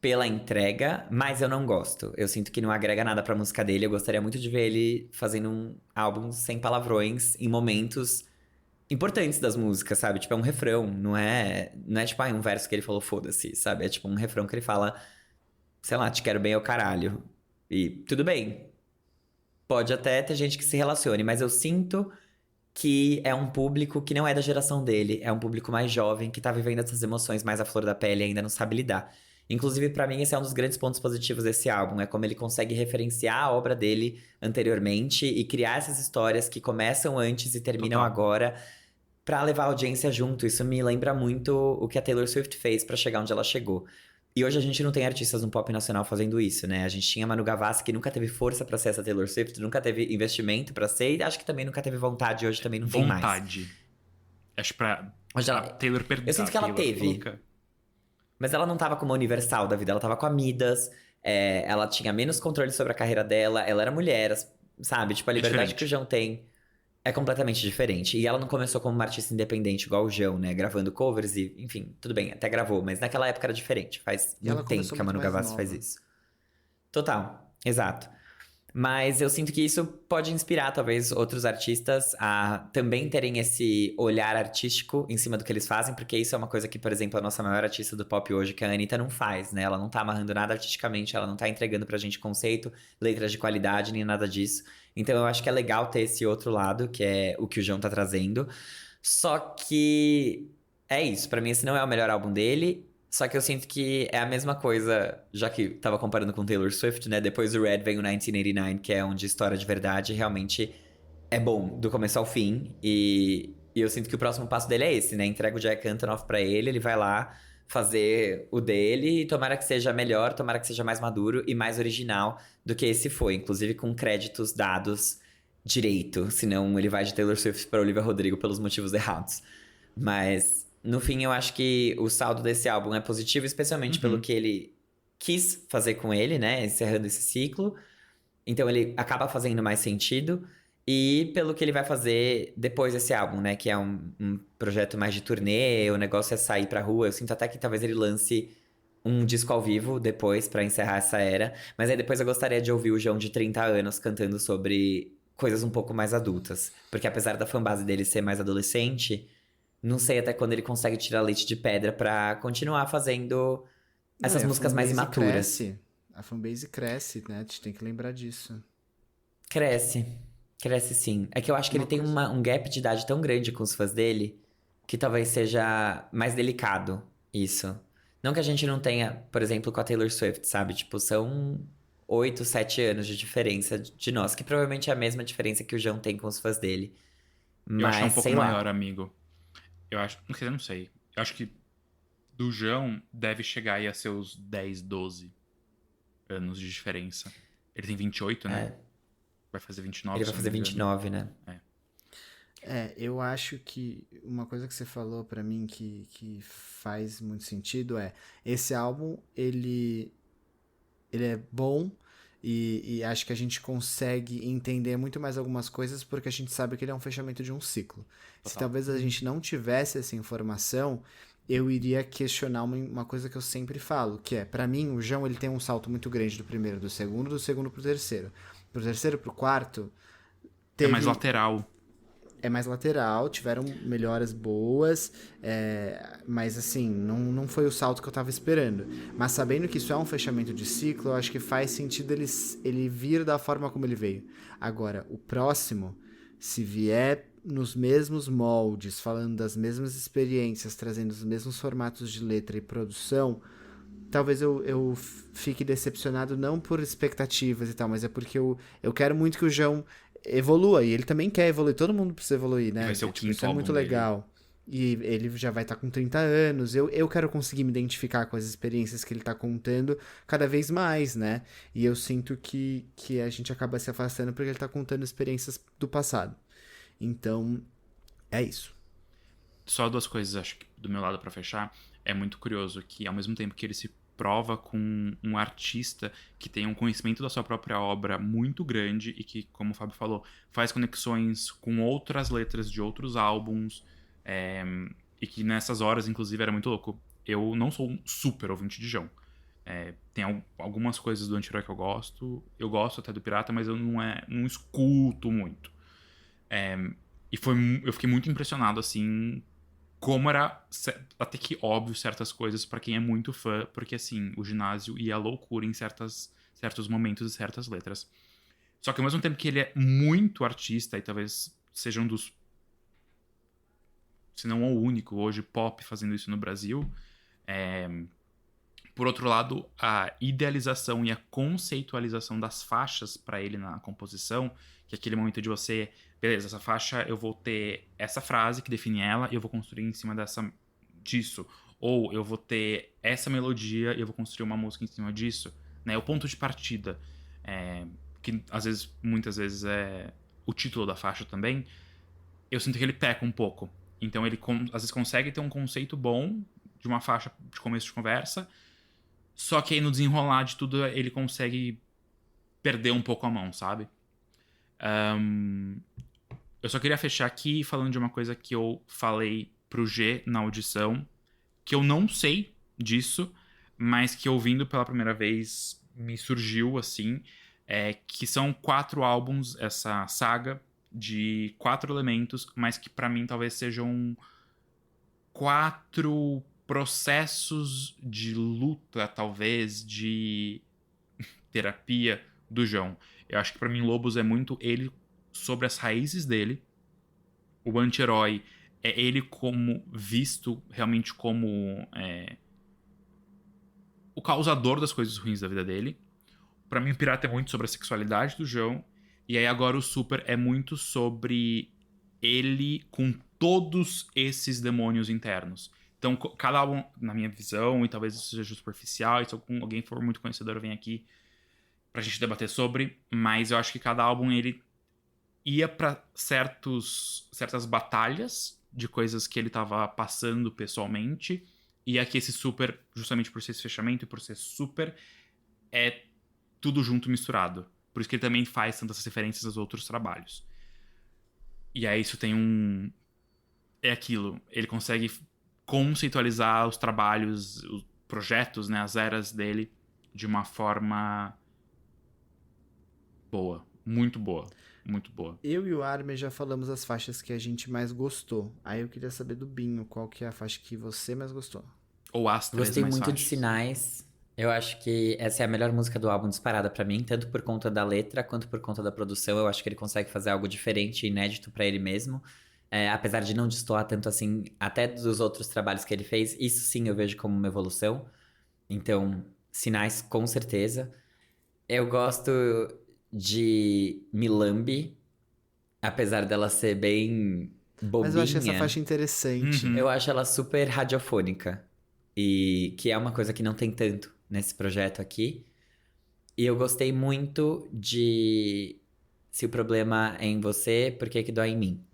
pela entrega, mas eu não gosto. Eu sinto que não agrega nada pra música dele. Eu gostaria muito de ver ele fazendo um álbum sem palavrões em momentos importantes das músicas, sabe? Tipo, é um refrão, não é tipo, um verso que ele falou, foda-se, sabe? É tipo um refrão que ele fala, sei lá, te quero bem ao caralho. E tudo bem, pode até ter gente que se relacione, mas eu sinto que é um público que não é da geração dele, é um público mais jovem que tá vivendo essas emoções mais à flor da pele e ainda não sabe lidar. Inclusive, pra mim, esse é um dos grandes pontos positivos desse álbum, é como ele consegue referenciar a obra dele anteriormente e criar essas histórias que começam antes e terminam Total. agora pra levar a audiência junto. Isso me lembra muito o que a Taylor Swift fez pra chegar onde ela chegou. E hoje a gente não tem artistas no pop nacional fazendo isso, né? A gente tinha Manu Gavassi, que nunca teve força pra ser essa Taylor Swift, nunca teve investimento pra ser, e acho que também nunca teve vontade, e hoje também não tem mais. Vontade. Acho pra Hoje a ela... Taylor perder. Eu sinto que ela teve, mas ela não tava como a Universal da vida, ela tava com a Midas, ela tinha menos controle sobre a carreira dela, ela era mulher, sabe? Tipo, a liberdade que o João tem é completamente diferente. E ela não começou como uma artista independente igual o João, né? Gravando covers e, enfim, tudo bem, até gravou, mas naquela época era diferente. Faz E ela muito tempo começou que a muito Manu mais Gavassi faz nova. isso. Total, exato. Mas eu sinto que isso pode inspirar, talvez, outros artistas a também terem esse olhar artístico em cima do que eles fazem, porque isso é uma coisa que, por exemplo, a nossa maior artista do pop hoje, que é a Anitta, não faz, né? Ela não tá amarrando nada artisticamente, ela não tá entregando pra gente conceito, letras de qualidade, nem nada disso. Então eu acho que é legal ter esse outro lado, que é o que o João tá trazendo. Só que é isso, pra mim esse não é o melhor álbum dele. Só que eu sinto que é a mesma coisa, já que tava comparando com Taylor Swift, né? Depois do Red vem o 1989, que é onde história de verdade realmente é bom, do começo ao fim. E eu sinto que o próximo passo dele é esse, né? Entrega o Jack Antonoff pra ele vai lá fazer o dele, e tomara que seja melhor, tomara que seja mais maduro e mais original do que esse foi, inclusive com créditos dados direito, senão ele vai de Taylor Swift para Olivia Rodrigo pelos motivos errados. Mas, no fim, eu acho que o saldo desse álbum é positivo, especialmente pelo que ele quis fazer com ele, né? Encerrando esse ciclo. Então ele acaba fazendo mais sentido. E pelo que ele vai fazer depois desse álbum, né? Que é um projeto mais de turnê, o negócio é sair pra rua. Eu sinto até que talvez ele lance um disco ao vivo depois pra encerrar essa era. Mas aí depois eu gostaria de ouvir o João de 30 anos cantando sobre coisas um pouco mais adultas. Porque apesar da fanbase dele ser mais adolescente, não sei até quando ele consegue tirar leite de pedra pra continuar fazendo Não, essas e a músicas mais fanbase imaturas. cresce. A fanbase cresce, né? A gente tem que lembrar disso. Cresce. Cresce sim. É que eu acho que Uma ele tem coisa. um gap de idade tão grande com os fãs dele que talvez seja mais delicado isso. Não que a gente não tenha, por exemplo, com a Taylor Swift, sabe? Tipo, são 8, 7 anos de diferença de nós, que provavelmente é a mesma diferença que o João tem com os fãs dele. Eu acho que é um Mas, pouco sei maior, lá. amigo. Eu acho. Não sei. Eu acho que do João deve chegar aí a seus 10, 12 anos de diferença. Ele tem 28, né? É, Vai fazer 29, ele se vai eu não fazer me engano. 29, né? Eu acho que uma coisa que você falou pra mim que faz muito sentido é esse álbum, ele é bom e acho que a gente consegue entender muito mais algumas coisas porque a gente sabe que ele é um fechamento de um ciclo. Se Total. talvez a gente não tivesse essa informação, eu iria questionar uma coisa que eu sempre falo, que é, pra mim, o João ele tem um salto muito grande do segundo pro terceiro. Pro terceiro pro quarto, É mais teve lateral. é mais lateral, tiveram melhoras boas, mas assim, não foi o salto que eu tava esperando. Mas sabendo que isso é um fechamento de ciclo, eu acho que faz sentido ele vir da forma como ele veio. Agora, o próximo, se vier nos mesmos moldes, falando das mesmas experiências, trazendo os mesmos formatos de letra e produção, talvez eu fique decepcionado não por expectativas e tal, mas é porque eu quero muito que o João evolua, e ele também quer evoluir, todo mundo precisa evoluir, né? Vai ser o Tipo, quinto isso é álbum muito dele. legal. E ele já vai estar com 30 anos, eu quero conseguir me identificar com as experiências que ele tá contando cada vez mais, né? E eu sinto que a gente acaba se afastando porque ele tá contando experiências do passado. Então, é isso. Só duas coisas, acho que do meu lado pra fechar. É muito curioso que, ao mesmo tempo que ele se prova com um artista que tem um conhecimento da sua própria obra muito grande e que, como o Fábio falou, faz conexões com outras letras de outros álbuns, e que nessas horas, inclusive, era muito louco. Eu não sou um super ouvinte de João. Tem algumas coisas do Anti-Herói que eu gosto até do Pirata, mas eu não escuto muito. eu fiquei muito impressionado, assim, como era até que óbvio certas coisas pra quem é muito fã, porque, assim, o Ginásio ia à loucura em certos momentos e certas letras. Só que ao mesmo tempo que ele é muito artista, e talvez seja um dos, se não o único hoje pop fazendo isso no Brasil, por outro lado, a idealização e a conceitualização das faixas pra ele na composição, que é aquele momento de você, beleza, essa faixa eu vou ter essa frase que define ela e eu vou construir em cima disso. Ou eu vou ter essa melodia e eu vou construir uma música em cima disso. Né? O ponto de partida, que muitas vezes é o título da faixa também, eu sinto que ele peca um pouco. Então ele às vezes consegue ter um conceito bom de uma faixa de começo de conversa, só que aí no desenrolar de tudo ele consegue perder um pouco a mão, sabe? Eu só queria fechar aqui falando de uma coisa que eu falei pro G na audição, que eu não sei disso, mas que ouvindo pela primeira vez me surgiu, assim, que são 4 álbuns, essa saga de 4 elementos, mas que pra mim talvez sejam 4 processos de luta, talvez, de terapia do João. Eu acho que pra mim Lobos é muito ele sobre as raízes dele. O anti-herói é ele como visto realmente como o causador das coisas ruins da vida dele. Pra mim o Pirata é muito sobre a sexualidade do João. E aí agora o Super é muito sobre ele com todos esses demônios internos. Então, cada álbum, na minha visão, e talvez isso seja superficial, e se alguém for muito conhecedor, vem aqui pra gente debater sobre, mas eu acho que cada álbum, ele ia pra certas batalhas de coisas que ele tava passando pessoalmente, e aqui esse Super, justamente por ser esse fechamento e por ser Super, é tudo junto misturado. Por isso que ele também faz tantas referências aos outros trabalhos. E aí isso tem é aquilo, ele consegue conceitualizar os trabalhos, os projetos, né, as eras dele de uma forma boa, muito boa, muito boa. Eu e o Armin já falamos as faixas que a gente mais gostou. Aí eu queria saber do Binho, qual que é a faixa que você mais gostou? Ou as 3 Gostei mais muito de faixas. Sinais. Eu acho que essa é a melhor música do álbum disparada pra mim, tanto por conta da letra quanto por conta da produção. Eu acho que ele consegue fazer algo diferente e inédito pra ele mesmo. Apesar de não destoar tanto assim, até dos outros trabalhos que ele fez, isso sim eu vejo como uma evolução. Então, Sinais, com certeza. Eu gosto de Milambi, apesar dela ser bem bobinha. Mas eu achei essa faixa interessante. Uhum. Eu acho ela super radiofônica. E que é uma coisa que não tem tanto nesse projeto aqui. E eu gostei muito de Se o Problema é em Você, Por que que dói em mim?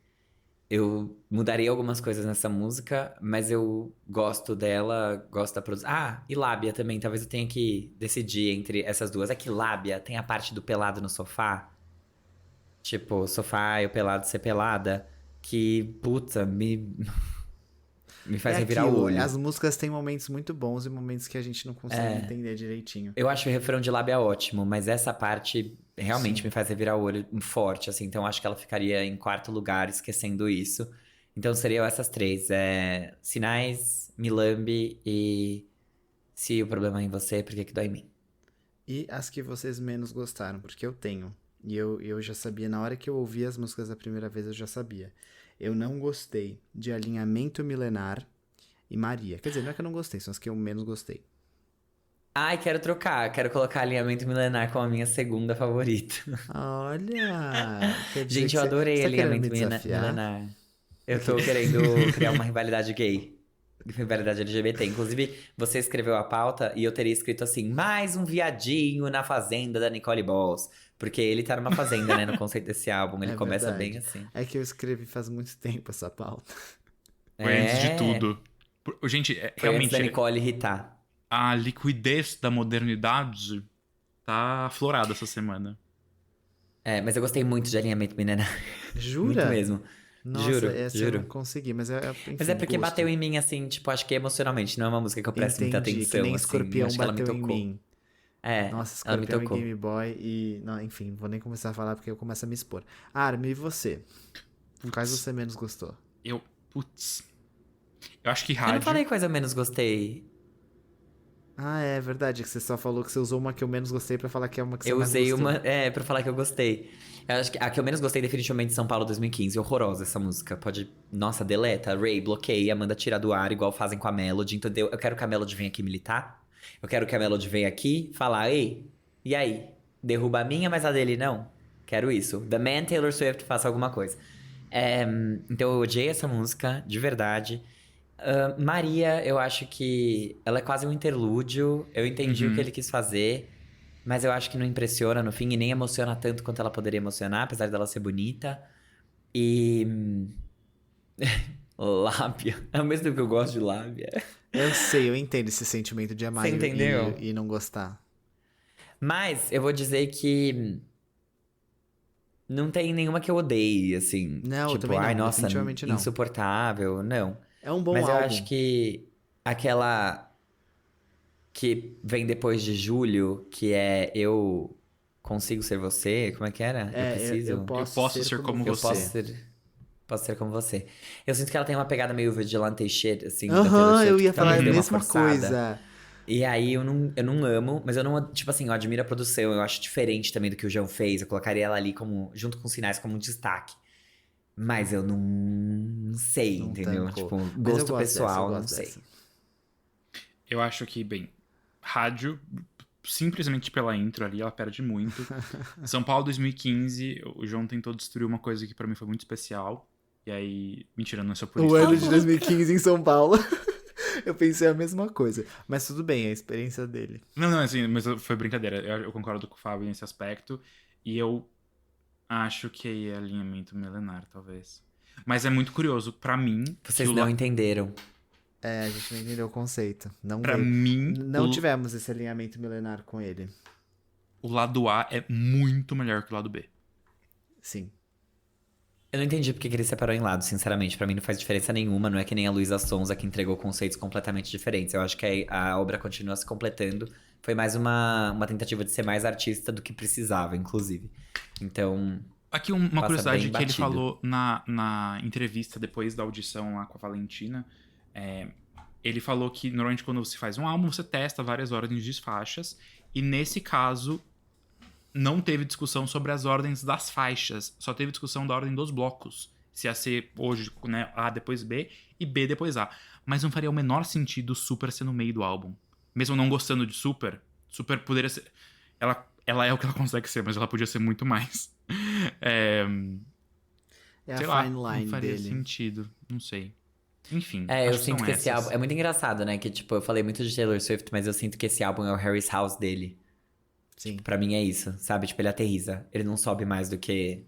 Eu mudaria algumas coisas nessa música, mas eu gosto dela, gosto da produção. Ah, e Lábia também. Talvez eu tenha que decidir entre essas duas. É que Lábia tem a parte do pelado no sofá. Tipo, sofá, eu pelado, ser pelada. Que, puta, me faz revirar o aquilo, olho. as músicas têm momentos muito bons e momentos que a gente não consegue entender direitinho. Eu acho o refrão de Lábia ótimo, mas essa parte realmente me faz revirar o olho forte, assim. Então acho que ela ficaria em 4º lugar, esquecendo isso. Então seriam essas 3. Sinais, Milambi e Se o Problema é em Você, Por que que dói em mim? E as que vocês menos gostaram, porque eu tenho. E eu já sabia, na hora que eu ouvi as músicas da primeira vez, eu já sabia. Eu não gostei de Alinhamento Milenar e Maria. Quer dizer, não é que eu não gostei, são as que eu menos gostei. Ai, quero trocar. Quero colocar Alinhamento Milenar como a minha segunda favorita. Olha! Quer dizer Gente, que eu você- adorei você tá querendo Alinhamento me desafiar? Milenar. Eu tô querendo criar uma rivalidade gay. Rivalidade LGBT. Inclusive, você escreveu a pauta e eu teria escrito assim: mais um viadinho na fazenda da Nicole Balls. Porque ele tá numa fazenda, né? No conceito desse álbum. Ele É começa verdade. bem assim. É que eu escrevi faz muito tempo essa pauta. Foi antes de tudo. Gente, Foi antes realmente, da Nicole irritar. a liquidez da modernidade tá aflorada essa semana. Mas eu gostei muito de Alinhamento Milenar. Jura? Muito mesmo. Nossa, Juro, essa eu juro. não consegui, mas enfim, Mas é porque gosto. bateu em mim, assim, tipo, acho que emocionalmente. Não é uma música que eu presto muita Entendi, atenção, que nem assim. Escorpião Acho que ela me bateu em tocou. mim. Nossa, Ela me Escorpião e tocou. Game Boy e... Não, enfim, vou nem começar a falar porque eu começo a me expor. Armin, e você? Quais você menos gostou? Putz. Eu acho que Eu não rádio. falei coisa menos gostei. Ah, é verdade, que você só falou que você usou uma que eu menos gostei pra falar que é uma que você Eu mais usei gostou. uma, pra falar que eu gostei. Eu acho que a que eu menos gostei definitivamente São Paulo 2015. Horrorosa essa música. Pode, nossa, deleta, Ray, bloqueia, manda tirar do ar, igual fazem com a Melody, entendeu? Eu quero que a Melody venha aqui militar. Eu quero que a Melody venha aqui falar, ei, e aí? Derruba a minha, mas a dele não? Quero isso. The Man Taylor Swift faça alguma coisa. Então eu odiei essa música, de verdade. Maria, eu acho que ela é quase um interlúdio. Eu entendi o que ele quis fazer, mas eu acho que não impressiona no fim e nem emociona tanto quanto ela poderia emocionar, apesar dela ser bonita. E. Lábia. Ao mesmo tempo que eu gosto de lábia. Eu sei, eu entendo esse sentimento de amar Você entendeu? e não gostar. Mas eu vou dizer que. Não tem nenhuma que eu odeie, assim. Não, eu Tipo, também ai, não, nossa, definitivamente não. insuportável. Não. É um bom Mas eu álbum. acho que aquela que vem depois de Julho, que é Eu Consigo Ser Você, como é que era? Eu preciso. eu posso, Eu posso ser como Eu você. posso ser como você. Eu sinto que ela tem uma pegada meio vigilante shit, assim, da Taylor Aham, Swift, eu ia que talvez falar a dê uma mesma forçada. coisa. E aí eu não amo, mas eu não, tipo assim, eu admiro a produção, eu acho diferente também do que o João fez. Eu colocaria ela ali como, junto com os Sinais, como um destaque. Mas eu não sei, Não entendeu? tancou. Tipo, Mas eu gosto gosto dessa, eu pessoal, não gosto sei. dessa. Eu acho que, bem, rádio, simplesmente pela intro ali, ela perde muito. São Paulo 2015, o João tentou destruir uma coisa que pra mim foi muito especial. E aí, mentira, não é só por isso. O ano de 2015 em São Paulo. Eu pensei a mesma coisa. Mas tudo bem, é a experiência dele. Não, assim, mas foi brincadeira. Eu concordo com o Fábio nesse aspecto. E eu acho que é alinhamento milenar, talvez. Mas é muito curioso, pra mim, Vocês que não entenderam. É, a gente não entendeu o conceito. Não pra veio. mim, Não tivemos esse alinhamento milenar com ele. o lado A é muito melhor que o lado B. Sim. Eu não entendi porque que ele separou em lado, sinceramente. Pra mim não faz diferença nenhuma. Não é que nem a Luísa Sonza que entregou conceitos completamente diferentes. Eu acho que a obra continua se completando. Foi mais uma tentativa de ser mais artista do que precisava, inclusive. Então, Aqui uma passa curiosidade bem que ele batido. falou na entrevista depois da audição lá com a Valentina. Ele falou que normalmente quando você faz um álbum, você testa várias ordens de faixas. E nesse caso, não teve discussão sobre as ordens das faixas. Só teve discussão da ordem dos blocos. Se ia ser hoje, né, A depois B e B depois A. Mas não faria o menor sentido Super ser no meio do álbum. Mesmo não gostando de Super, Super poderia ser... Ela é o que ela consegue ser, mas ela podia ser muito mais. É Sei a lá, fine line não faria dele. sentido. Não sei. Enfim, eu acho que sinto são que esse essas. álbum. É muito engraçado, né? Que, tipo, eu falei muito de Taylor Swift, mas eu sinto que esse álbum é o Harry's House dele. Sim. Pra mim é isso, sabe? Tipo, ele aterriza. Ele não sobe mais do que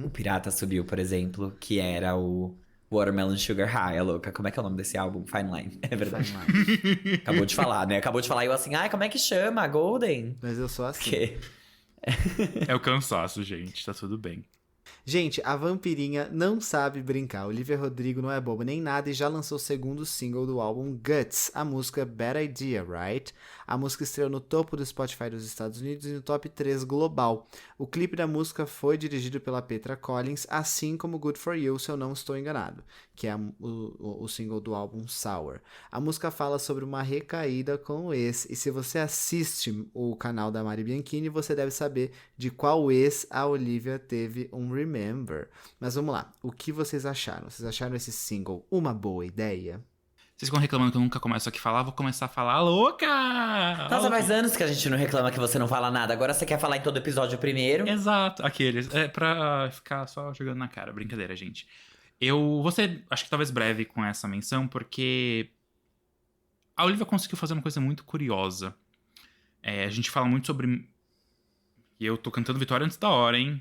o Pirata subiu, por exemplo, que era o Watermelon Sugar High, a louca. Como é que é o nome desse álbum? Fine Line. É verdade. Fine line. Acabou de falar, né? Acabou de falar e eu assim, ai, como é que chama? Golden? Mas eu sou assim. Que... É o cansaço, gente. Tá tudo bem. Gente, a vampirinha não sabe brincar. Olivia Rodrigo não é boba nem nada e já lançou o segundo single do álbum Guts, a música Bad Idea, Right? A música estreou no topo do Spotify dos Estados Unidos e no top 3 global. O clipe da música foi dirigido pela Petra Collins, assim como Good For You, se eu não estou enganado, que é o single do álbum Sour. A música fala sobre uma recaída com o ex, e se você assiste o canal da Mari Bianchini, você deve saber de qual ex a Olivia teve um remember. Mas vamos lá, o que vocês acharam? Vocês acharam esse single uma boa ideia? Vocês ficam reclamando que eu nunca começo aqui a falar, vou começar a falar louca! Nossa, faz anos que a gente não reclama que você não fala nada. Agora você quer falar em todo episódio primeiro. Exato, aqueles. É pra ficar só jogando na cara. Brincadeira, gente. Eu vou ser, acho que talvez breve com essa menção, porque a Olivia conseguiu fazer uma coisa muito curiosa. A gente fala muito sobre... E eu tô cantando Vitória antes da hora, hein?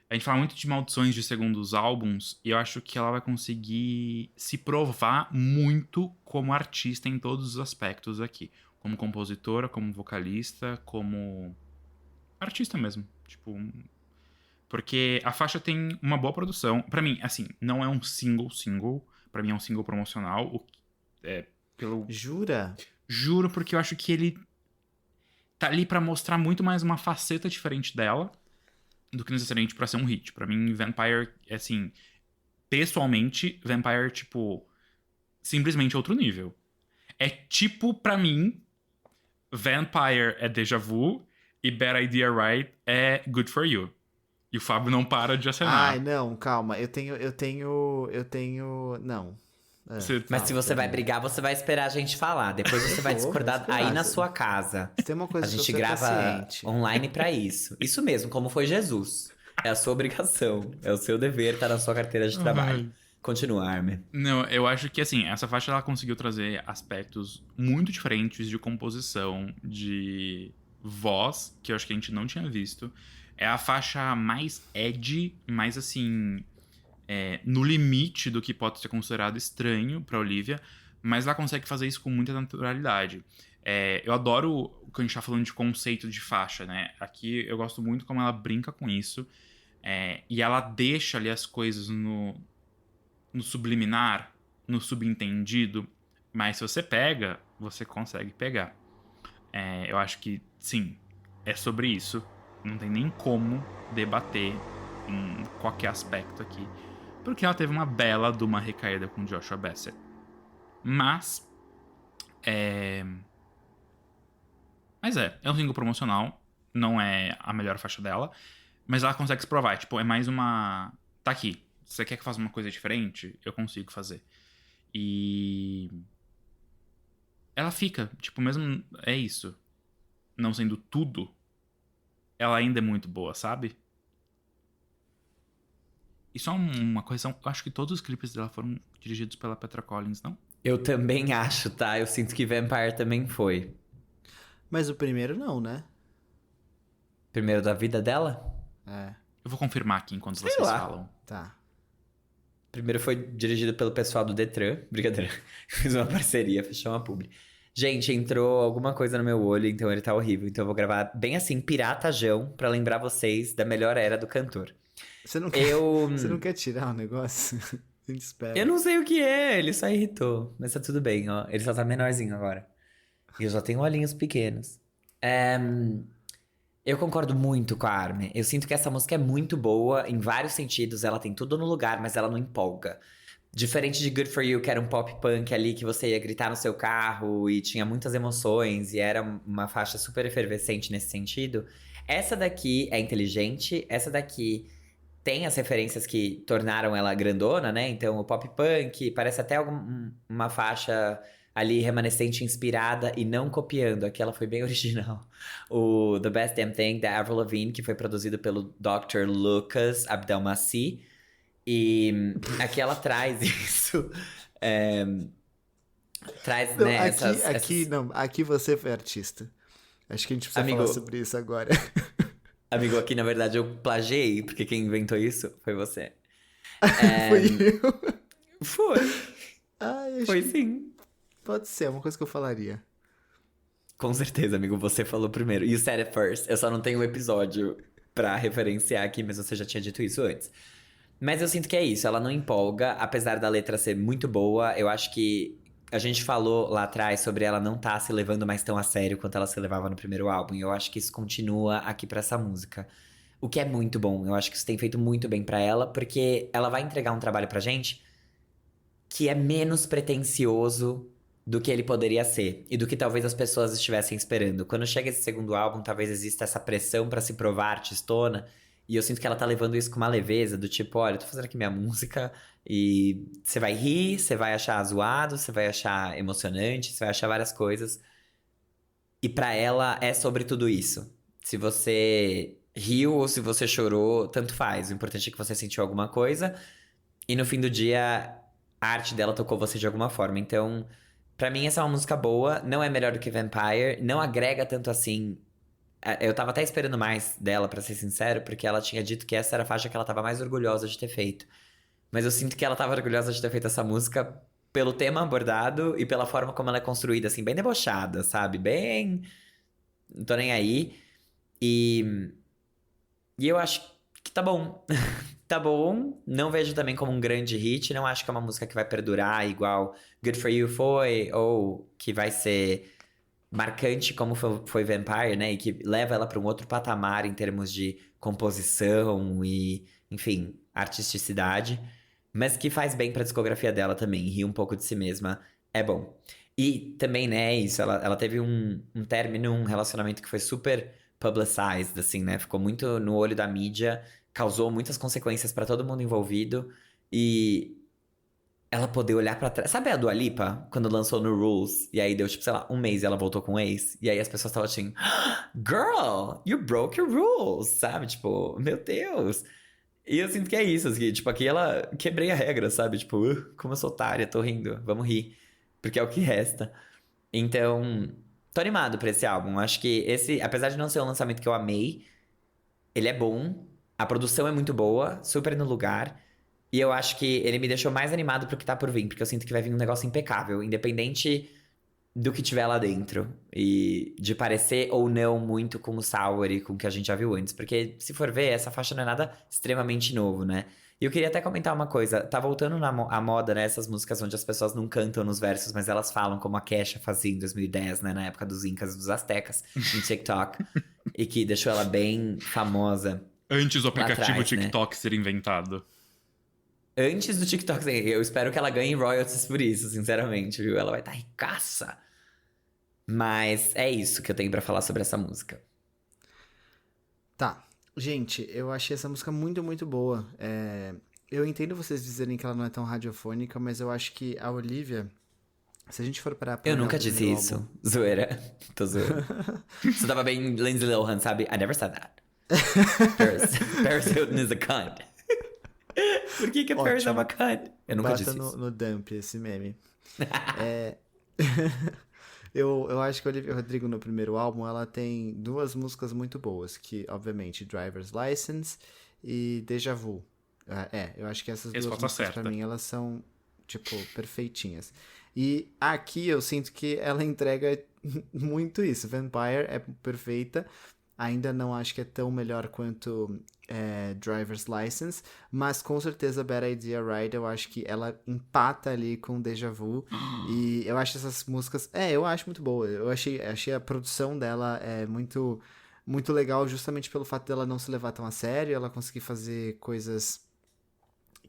A gente fala muito de maldições de segundos álbuns, e eu acho que ela vai conseguir se provar muito como artista em todos os aspectos aqui. Como compositora, como vocalista, como artista mesmo. Tipo, porque a faixa tem uma boa produção. Pra mim, assim, não é um single. Pra mim é um single promocional. Jura? Juro, porque eu acho que ele tá ali pra mostrar muito mais uma faceta diferente dela do que necessariamente pra ser um hit. Pra mim, Vampire, assim, pessoalmente, Vampire, tipo, simplesmente outro nível. É tipo, pra mim, Vampire é Deja Vu e Bad Idea Right é Good For You. E o Fábio não para de acenar. Ai, não, calma. Não. Mas se você vai brigar, você vai esperar a gente falar. Depois você vai Vou discordar esperar. aí na sua casa. Se tem uma coisa A que eu gente sou grava paciente. online pra isso. Isso mesmo, como foi Jesus. É a sua obrigação. É o seu dever, tá na sua carteira de trabalho. Continua, Armin. Não, eu acho que, assim, essa faixa ela conseguiu trazer aspectos muito diferentes de composição, de voz, que eu acho que a gente não tinha visto. É a faixa mais edgy, mais, assim, no limite do que pode ser considerado estranho pra Olivia, mas ela consegue fazer isso com muita naturalidade. Eu adoro o que a gente tá falando de conceito de faixa, né? Aqui eu gosto muito como ela brinca com isso, e ela deixa ali as coisas no subliminar, no subentendido, mas se você pega, você consegue pegar. Eu acho que, sim, é sobre isso. Não tem nem como debater em qualquer aspecto aqui. Porque ela teve uma bela de uma recaída com Joshua Bassett. Mas, é um single promocional. Não é a melhor faixa dela. Mas ela consegue se provar. Tipo, é mais uma... Tá aqui. Se você quer que eu faça uma coisa diferente, eu consigo fazer. E... ela fica, tipo, mesmo... É isso. Não sendo tudo, ela ainda é muito boa, sabe? E só uma correção, eu acho que todos os clipes dela foram dirigidos pela Petra Collins, não? Eu também acho, tá? Eu sinto que Vampire também foi. Mas o primeiro não, né? Primeiro da vida dela? É, Eu vou confirmar aqui enquanto Sei vocês lá. falam. tá. Primeiro foi dirigido pelo pessoal do Detran. Brincadeira. Fiz uma parceria, fechou uma publi. Gente, entrou alguma coisa no meu olho, então ele tá horrível. Então eu vou gravar bem assim, piratagão, pra lembrar vocês da melhor era do cantor. Você não quer, Eu... você não quer tirar o negócio? A gente espera. Eu não sei o que é, ele só irritou. Mas tá tudo bem, ó. Ele só tá menorzinho agora. E eu só tenho olhinhos pequenos. Eu concordo muito com a Armin. Eu sinto que essa música é muito boa em vários sentidos. Ela tem tudo no lugar, mas ela não empolga. Diferente de Good For You, que era um pop punk ali que você ia gritar no seu carro e tinha muitas emoções e era uma faixa super efervescente nesse sentido. Essa daqui é inteligente, essa daqui tem as referências que tornaram ela grandona, né? Então o pop punk parece até uma faixa ali remanescente inspirada e não copiando. Aqui ela foi bem original. O The Best Damn Thing, da Avril Lavigne, que foi produzido pelo Dr. Lucas Abdelmaci. E aqui ela traz isso. Traz, Não, né, aqui você foi artista. Acho que a gente precisa Amigo. falar sobre isso agora. Amigo, aqui na verdade eu plagiei, porque quem inventou isso foi você. Foi eu. Foi. Ai, acho Foi que sim. pode ser, é uma coisa que eu falaria. Com certeza, amigo, você falou primeiro. You said it first. Eu só não tenho o episódio pra referenciar aqui, mas você já tinha dito isso antes. Mas eu sinto que é isso, ela não empolga, apesar da letra ser muito boa. Eu acho que a gente falou lá atrás sobre ela não tá se levando mais tão a sério quanto ela se levava no primeiro álbum. E eu acho que isso continua aqui pra essa música. O que é muito bom. Eu acho que isso tem feito muito bem pra ela, porque ela vai entregar um trabalho pra gente que é menos pretensioso do que ele poderia ser. E do que talvez as pessoas estivessem esperando. Quando chega esse segundo álbum, talvez exista essa pressão pra se provar artistona. E eu sinto que ela tá levando isso com uma leveza, do tipo, olha, eu tô fazendo aqui minha música e você vai rir, você vai achar zoado, você vai achar emocionante, você vai achar várias coisas. E pra ela é sobre tudo isso. Se você riu ou se você chorou, tanto faz. O importante é que você sentiu alguma coisa. E no fim do dia, a arte dela tocou você de alguma forma. Então, pra mim essa é uma música boa, não é melhor do que Vampire, não agrega tanto assim. Eu tava até esperando mais dela, pra ser sincero, porque ela tinha dito que essa era a faixa que ela tava mais orgulhosa de ter feito. Mas eu sinto que ela tava orgulhosa de ter feito essa música pelo tema abordado e pela forma como ela é construída, assim, bem debochada, sabe? Bem... Não tô nem aí. E eu acho que tá bom. Tá bom. Não vejo também como um grande hit. Não acho que é uma música que vai perdurar igual Good For You foi, ou que vai ser marcante como foi Vampire, né? E que leva ela para um outro patamar em termos de composição e, enfim, artisticidade. mas que faz bem pra discografia dela também. Rir um pouco de si mesma é bom. E também, né, isso, ela teve um término, um relacionamento que foi super publicized, assim, né? Ficou muito no olho da mídia, causou muitas consequências pra todo mundo envolvido. E ela poder olhar pra trás. Sabe a Dua Lipa, quando lançou no Rules? E aí deu, tipo, sei lá, um mês e ela voltou com o ex. E aí as pessoas estavam assim, Girl, you broke your rules, sabe? Tipo, meu Deus. E eu sinto que é isso, assim, tipo, aqui ela quebrei a regra, sabe? Tipo, como eu sou otária, tô rindo, vamos rir. Porque é o que resta. Então, tô animado pra esse álbum. Acho que esse, apesar de não ser um lançamento que eu amei, ele é bom, a produção é muito boa, super no lugar. E eu acho que ele me deixou mais animado pro que tá por vir, porque eu sinto que vai vir um negócio impecável, independente do que tiver lá dentro. E de parecer ou não muito com o Sour e com o que a gente já viu antes. Porque, se for ver, essa faixa não é nada extremamente novo, né? E eu queria até comentar uma coisa. Tá voltando à moda, né? Essas músicas onde as pessoas não cantam nos versos, mas elas falam como a Kesha fazia em 2010, né? Na época dos Incas e dos Aztecas, em TikTok. E que deixou ela bem famosa. Antes do aplicativo atrás, né? TikTok ser inventado. Antes do TikTok, eu espero que ela ganhe royalties por isso, sinceramente, viu? Ela vai estar ricaça. Mas é isso que eu tenho pra falar sobre essa música. Tá. Gente, eu achei essa música muito, muito boa. Eu entendo vocês dizerem que ela não é tão radiofônica, mas eu acho que a Olivia, se a gente for parar pra Eu olhar nunca o disse primeiro isso. álbum- Zoeira. Tô zoando. Você tava bem Lindsay Lohan, sabe? I never said that. Paris Hilton is a cunt. Por que a Paris é uma cunt? Eu nunca Bata disse isso. no dump esse meme. Eu acho que a Olivia Rodrigo no primeiro álbum, ela tem duas músicas muito boas, que obviamente Driver's License e Deja Vu. Eu acho que essas duas Resposta músicas pra certa. mim elas são tipo perfeitinhas. E aqui eu sinto que ela entrega muito isso. Vampire é perfeita. Ainda não acho que é tão melhor quanto Driver's License, mas com certeza Bad Idea Ride eu acho que ela empata ali com Deja Vu. E eu acho essas músicas. Eu acho muito boa. Eu achei a produção dela muito, muito legal, justamente pelo fato dela não se levar tão a sério, ela conseguir fazer coisas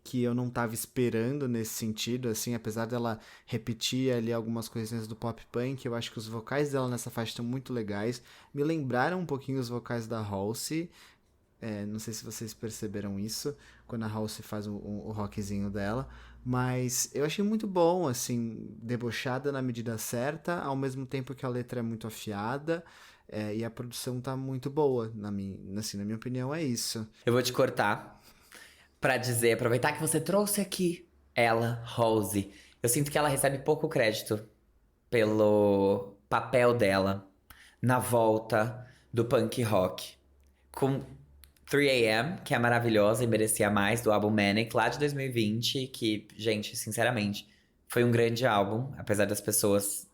que eu não tava esperando nesse sentido, assim, apesar dela repetir ali algumas coisinhas do pop punk, eu acho que os vocais dela nessa faixa estão muito legais. Me lembraram um pouquinho os vocais da Halsey. Não sei se vocês perceberam isso quando a Halsey faz o rockzinho dela, mas eu achei muito bom, assim, debochada na medida certa, ao mesmo tempo que a letra é muito afiada, e a produção tá muito boa, na minha opinião é isso. Eu vou te cortar pra dizer, aproveitar que você trouxe aqui ela, Rose. Eu sinto que ela recebe pouco crédito pelo papel dela na volta do punk rock. Com 3AM, que é maravilhosa e merecia mais, do álbum Manic, lá de 2020, que, gente, sinceramente, foi um grande álbum, apesar das pessoas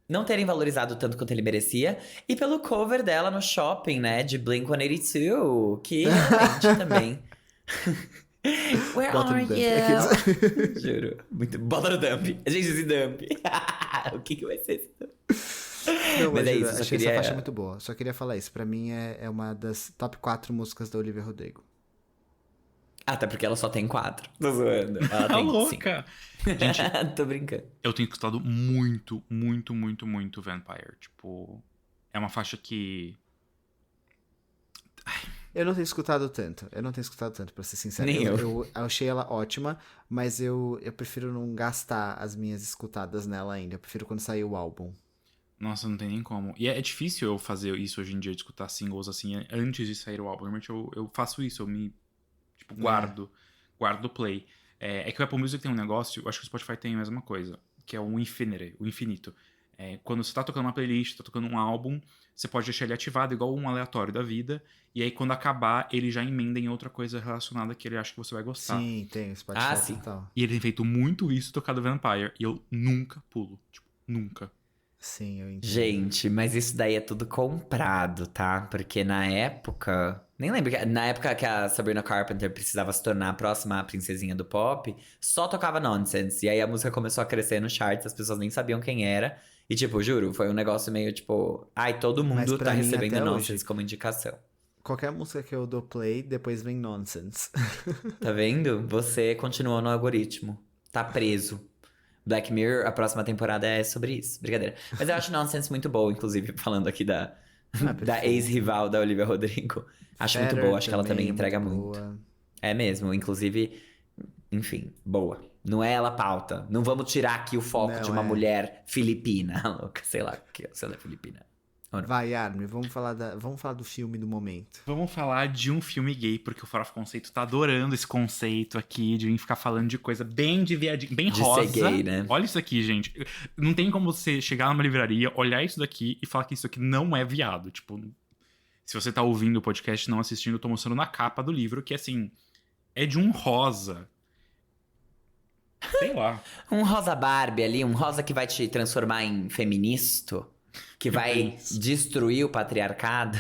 não terem valorizado tanto quanto ele merecia. E pelo cover dela no Shopping, né, de Blink-182, que realmente também... Where Bota no are dump. you? Juro. Muito... Bota no dump. Gente, esse dump. O que vai ser esse dump? Não, Mas é juro, isso, só achei queria... essa faixa muito boa. Só queria falar isso. Pra mim é uma das top 4 músicas da Olivia Rodrigo. Até porque ela só tem 4. Tô zoando. Ela Tá tem louca! Gente, 5. Tô brincando. eu tenho escutado muito, muito, muito, muito Vampire. Tipo, é uma faixa que... Eu não tenho escutado tanto. Pra ser sincero. Nem Eu achei ela ótima, mas eu prefiro não gastar as minhas escutadas nela ainda. Eu prefiro quando sair o álbum. Nossa, não tem nem como. E é difícil eu fazer isso hoje em dia, de escutar singles assim, antes de sair o álbum. Normalmente eu faço isso, eu me tipo, guardo o play. É que o Apple Music tem um negócio, eu acho que o Spotify tem a mesma coisa, que é o Infinity, o infinito. Quando você tá tocando uma playlist, tá tocando um álbum, você pode deixar ele ativado igual um aleatório da vida, e aí quando acabar, ele já emenda em outra coisa relacionada que ele acha que você vai gostar. Sim, tem o Spotify Ah, sim. total. E ele tem feito muito isso tocado Vampire, e eu nunca pulo. Tipo, nunca. Sim, eu entendo. Gente, mas isso daí é tudo comprado, tá? Porque na época... Nem lembro. Na época que a Sabrina Carpenter precisava se tornar a próxima princesinha do pop, só tocava Nonsense. E aí a música começou a crescer no charts, as pessoas nem sabiam quem era. E tipo, juro, foi um negócio meio tipo... Ai, todo Mas mundo pra tá mim, recebendo até Nonsense hoje, como indicação. qualquer música que eu dou play, depois vem Nonsense. Tá vendo? Você continuou no algoritmo. Tá preso. Black Mirror, a próxima temporada é sobre isso. Brincadeira. Mas eu acho Nonsense muito boa, inclusive, falando aqui da, da Perfeito. ex-rival da Olivia Rodrigo. Acho muito Feather boa, acho que ela também é entrega muito muito. boa. É mesmo, inclusive, enfim, boa. Não é ela a pauta. Não vamos tirar aqui o foco de Não uma é. mulher filipina. Louca, sei lá, se ela é filipina. Ou não. Vai, Armin, vamos falar do filme do momento. Vamos falar de um filme gay, porque o Farofa Conceito tá adorando esse conceito aqui de vir ficar falando de coisa bem de viadinho, bem De rosa. ser gay, né? Olha isso aqui, gente. Não tem como você chegar numa livraria, olhar isso daqui e falar que isso aqui não é viado. Tipo, se você tá ouvindo o podcast e não assistindo, eu tô mostrando na capa do livro que, assim, é de um rosa. Sei lá. Um rosa Barbie ali, um rosa que vai te transformar em feministo, que vai isso. destruir o patriarcado.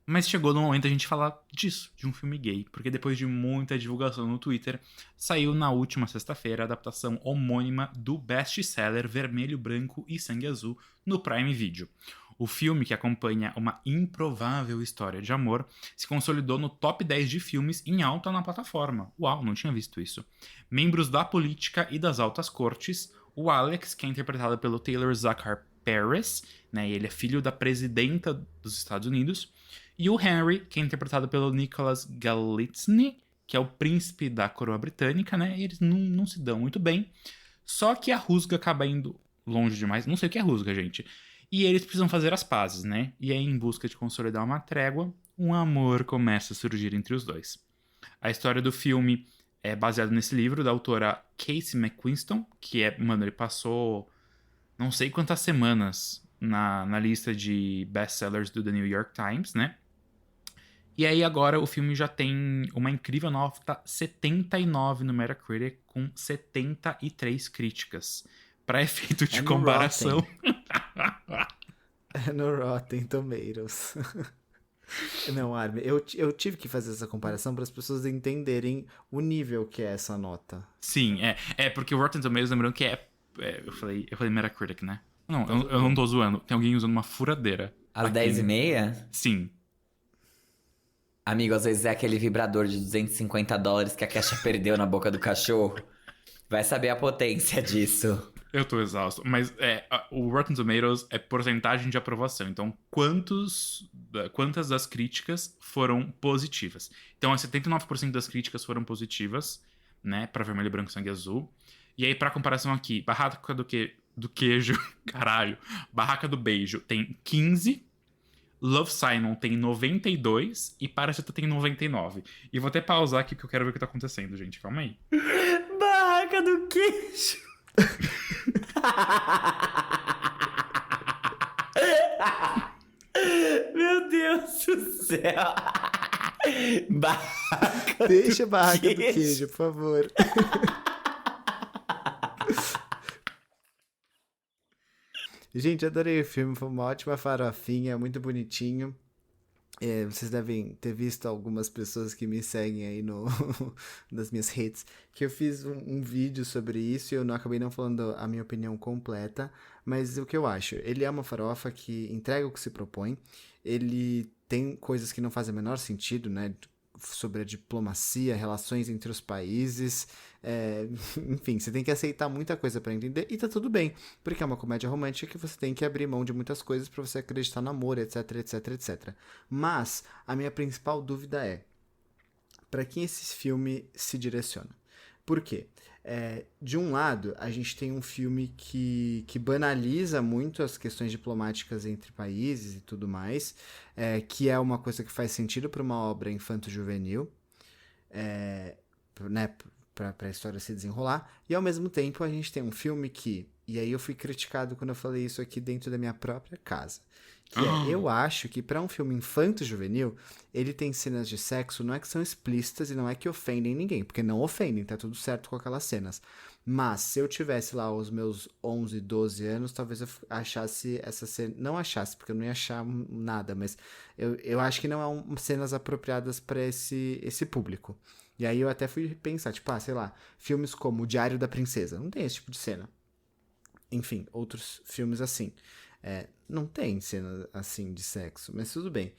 Mas chegou no momento a gente falar disso, de um filme gay, porque depois de muita divulgação no Twitter, saiu na última sexta-feira a adaptação homônima do best-seller Vermelho, Branco e Sangue Azul no Prime Video. O filme, que acompanha uma improvável história de amor, se consolidou no top 10 de filmes em alta na plataforma. Uau, não tinha visto isso. Membros da política e das altas cortes, o Alex, que é interpretado pelo Taylor Zachar Paris, né, ele é filho da presidenta dos Estados Unidos, e o Henry, que é interpretado pelo Nicholas Galitzine, que é o príncipe da coroa britânica, né, e eles não se dão muito bem, só que a rusga acaba indo longe demais, não sei o que é rusga, gente. E eles precisam fazer as pazes, né? E aí, em busca de consolidar uma trégua, um amor começa a surgir entre os dois. A história do filme é baseada nesse livro da autora Casey McQuiston, que é, mano, ele passou não sei quantas semanas na lista de best-sellers do The New York Times, né? E aí agora o filme já tem uma incrível nota 79 no Metacritic, com 73 críticas. Para efeito de É no comparação... É no Rotten Tomatoes. Não, Armin, eu tive que fazer essa comparação para as pessoas entenderem o nível que é essa nota. Sim, é porque o Rotten Tomatoes, lembrando que eu falei Metacritic, né? Não, eu não tô zoando. Tem alguém usando uma furadeira. Às aqui. 10h30? Sim. Amigo, às vezes é aquele vibrador de $250 que a Kesha perdeu na boca do cachorro. Vai saber a potência disso. Eu tô exausto. Mas o Rotten Tomatoes é porcentagem de aprovação. Então, quantas das críticas foram positivas? Então, 79% das críticas foram positivas, né? Pra Vermelho, Branco, Sangue Azul. E aí, pra comparação aqui, Barraca do Queijo, caralho. Barraca do Beijo tem 15. Love Simon tem 92 e Parasita tem 99. E vou até pausar aqui porque eu quero ver o que tá acontecendo, gente. Calma aí. Barraca do queijo. Meu Deus do céu. Barraca Deixa a do barraca do queijo. queijo, por favor. Gente, adorei o filme, foi uma ótima farofinha, muito bonitinho. Vocês devem ter visto algumas pessoas que me seguem aí nas minhas redes, que eu fiz um vídeo sobre isso e eu acabei não falando a minha opinião completa, mas o que eu acho? Ele é uma farofa que entrega o que se propõe, ele tem coisas que não fazem o menor sentido, né? Sobre a diplomacia, relações entre os países, enfim, você tem que aceitar muita coisa pra entender e tá tudo bem, porque é uma comédia romântica que você tem que abrir mão de muitas coisas pra você acreditar no amor, etc, etc, etc. Mas a minha principal dúvida é pra quem esse filme se direciona? Por quê? De um lado, a gente tem um filme que banaliza muito as questões diplomáticas entre países e tudo mais, que é uma coisa que faz sentido para uma obra infanto-juvenil, né, para a história se desenrolar, e ao mesmo tempo a gente tem um filme que, e aí eu fui criticado quando eu falei isso aqui dentro da minha própria casa, que eu acho que para um filme infanto-juvenil, ele tem cenas de sexo, não é que são explícitas e não é que ofendem ninguém, porque não ofendem, tá tudo certo com aquelas cenas. Mas se eu tivesse lá os meus 11, 12 anos, talvez eu achasse essa cena, não achasse, porque eu não ia achar nada, mas eu acho que não é cenas apropriadas para esse público. E aí eu até fui pensar, tipo, sei lá, filmes como O Diário da Princesa, não tem esse tipo de cena. Enfim, outros filmes assim. Não tem cena assim de sexo, mas tudo bem.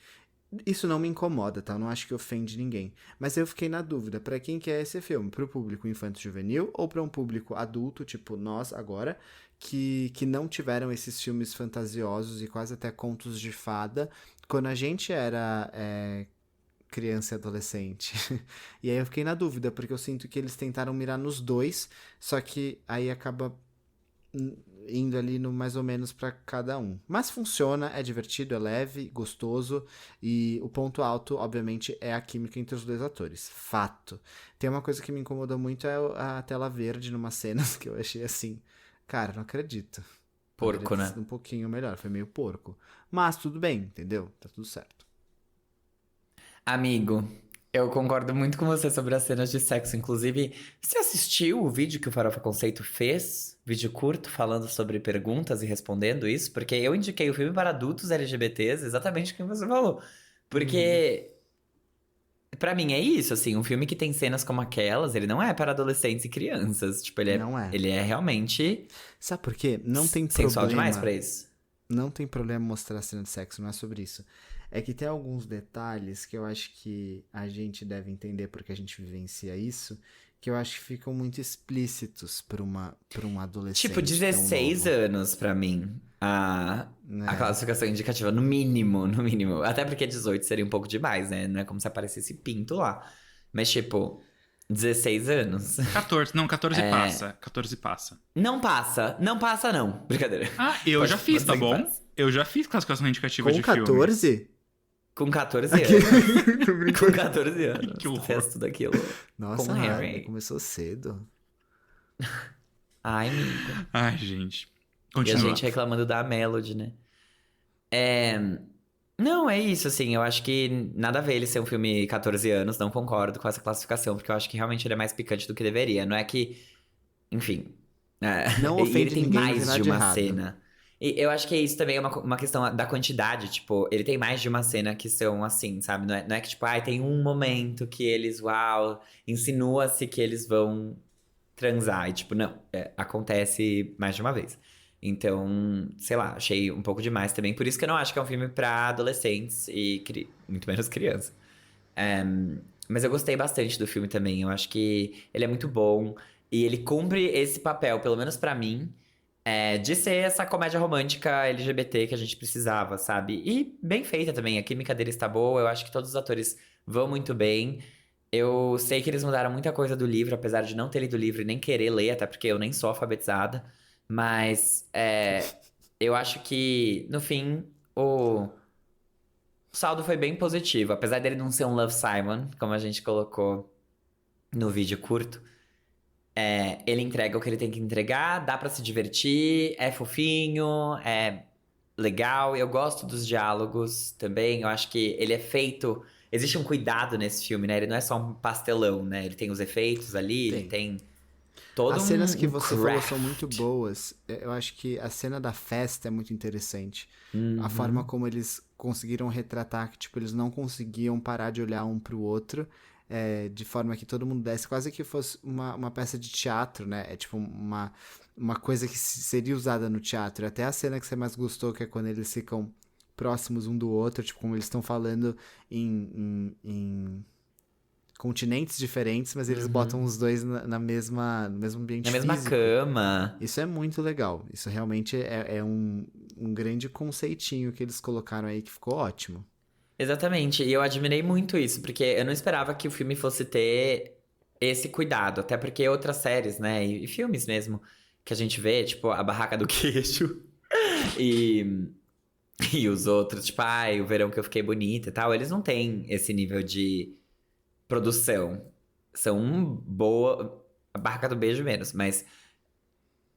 Isso não me incomoda, tá? Eu não acho que ofende ninguém. Mas eu fiquei na dúvida, pra quem que é esse filme? Pro público infanto-juvenil ou pra um público adulto, tipo nós agora, que não tiveram esses filmes fantasiosos e quase até contos de fada quando a gente era criança e adolescente. E aí eu fiquei na dúvida, porque eu sinto que eles tentaram mirar nos dois, só que aí acaba indo ali no mais ou menos pra cada um. Mas funciona, é divertido, é leve, gostoso e o ponto alto, obviamente, é a química entre os dois atores. Fato. Tem uma coisa que me incomodou muito é a tela verde numas cenas que eu achei assim, cara, não acredito. Poderia Porco, ter né? sido um pouquinho melhor, foi meio porco. Mas tudo bem, entendeu? Tá tudo certo. Amigo, eu concordo muito com você sobre as cenas de sexo. Inclusive, você assistiu o vídeo que o Farofa Conceito fez? Vídeo curto falando sobre perguntas e respondendo isso? Porque eu indiquei o filme para adultos LGBTs, exatamente o que você falou. Uhum. Porque, pra mim, é isso, assim, um filme que tem cenas como aquelas, ele não é para adolescentes e crianças. Tipo, Não é. ele é realmente Sabe por quê? Não tem sensual demais problema. pra isso. Não tem problema mostrar cena de sexo, não é sobre isso. É que tem alguns detalhes que eu acho que a gente deve entender porque a gente vivencia isso, que eu acho que ficam muito explícitos para um Tipo, adolescente tão 16 novo, anos pra mim. A né? classificação indicativa, no mínimo, no mínimo. Até porque 18 seria um pouco demais, né? Não é como se aparecesse pinto lá. Mas, tipo, 16 anos. 14, não, 14 É, passa. 14 passa. não passa. Não passa, não. Brincadeira. Ah, eu já fiz, Pode tá ser que bom? passe. Eu já fiz classificação indicativa Com de filme. 14? Com 14 Aqui... anos. Tô Com brincando. 14 Que anos. Tu horror. fez tudo aquilo com Nossa, o Harvey, Harry. começou cedo. Ai, amigo. Ai, gente. E a Continua. gente reclamando da Melody, né? É. Não, é isso, assim, eu acho que nada a ver ele ser um filme 14 anos, não concordo com essa classificação, porque eu acho que realmente ele é mais picante do que deveria. Não é que, enfim, Não e ele ofende tem ninguém, não tem mais nada de de uma errado. cena. E eu acho que isso também é uma questão da quantidade, tipo, ele tem mais de uma cena que são assim, sabe? Não é que, tipo, ai, tem um momento que eles, uau, insinua-se que eles vão transar. E, tipo, não, acontece mais de uma vez. Então, sei lá, achei um pouco demais também. Por isso que eu não acho que é um filme pra adolescentes e muito menos criança. É, mas eu gostei bastante do filme também. Eu acho que ele é muito bom. E ele cumpre esse papel, pelo menos pra mim, de ser essa comédia romântica LGBT que a gente precisava, sabe? E bem feita também. A química deles tá boa. Eu acho que todos os atores vão muito bem. Eu sei que eles mudaram muita coisa do livro, apesar de não ter lido o livro e nem querer ler, até porque eu nem sou alfabetizada. Mas eu acho que, no fim, o saldo foi bem positivo. Apesar dele não ser um Love Simon, como a gente colocou no vídeo curto, ele entrega o que ele tem que entregar, dá pra se divertir, é fofinho, é legal. Eu gosto dos diálogos também. Eu acho que ele é feito. Existe um cuidado nesse filme, né? Ele não é só um pastelão, né? Ele tem os efeitos ali, ele Tem. tem todo As cenas que um você falou são muito craft. boas. Eu acho que a cena da festa é muito interessante. A forma Uhum. como eles conseguiram retratar que, tipo, eles não conseguiam parar de olhar um pro outro, de forma que todo mundo desse quase que fosse uma peça de teatro, né? É tipo uma coisa que seria usada no teatro. Até a cena que você mais gostou, que é quando eles ficam próximos um do outro, tipo, como eles estão falando em continentes diferentes, mas eles botam Uhum. os dois no mesmo Na ambiente mesma físico. cama. Isso é muito legal. Isso realmente é um grande conceitinho que eles colocaram aí que ficou ótimo. Exatamente. E eu admirei muito isso, porque eu não esperava que o filme fosse ter esse cuidado. Até porque outras séries, né? E filmes mesmo, que a gente vê, tipo, A Barraca do Queijo e, e os outros, tipo, ai, O Verão que eu fiquei bonita e tal, eles não têm esse nível de produção. São boa. A Barraca do Beijo menos, mas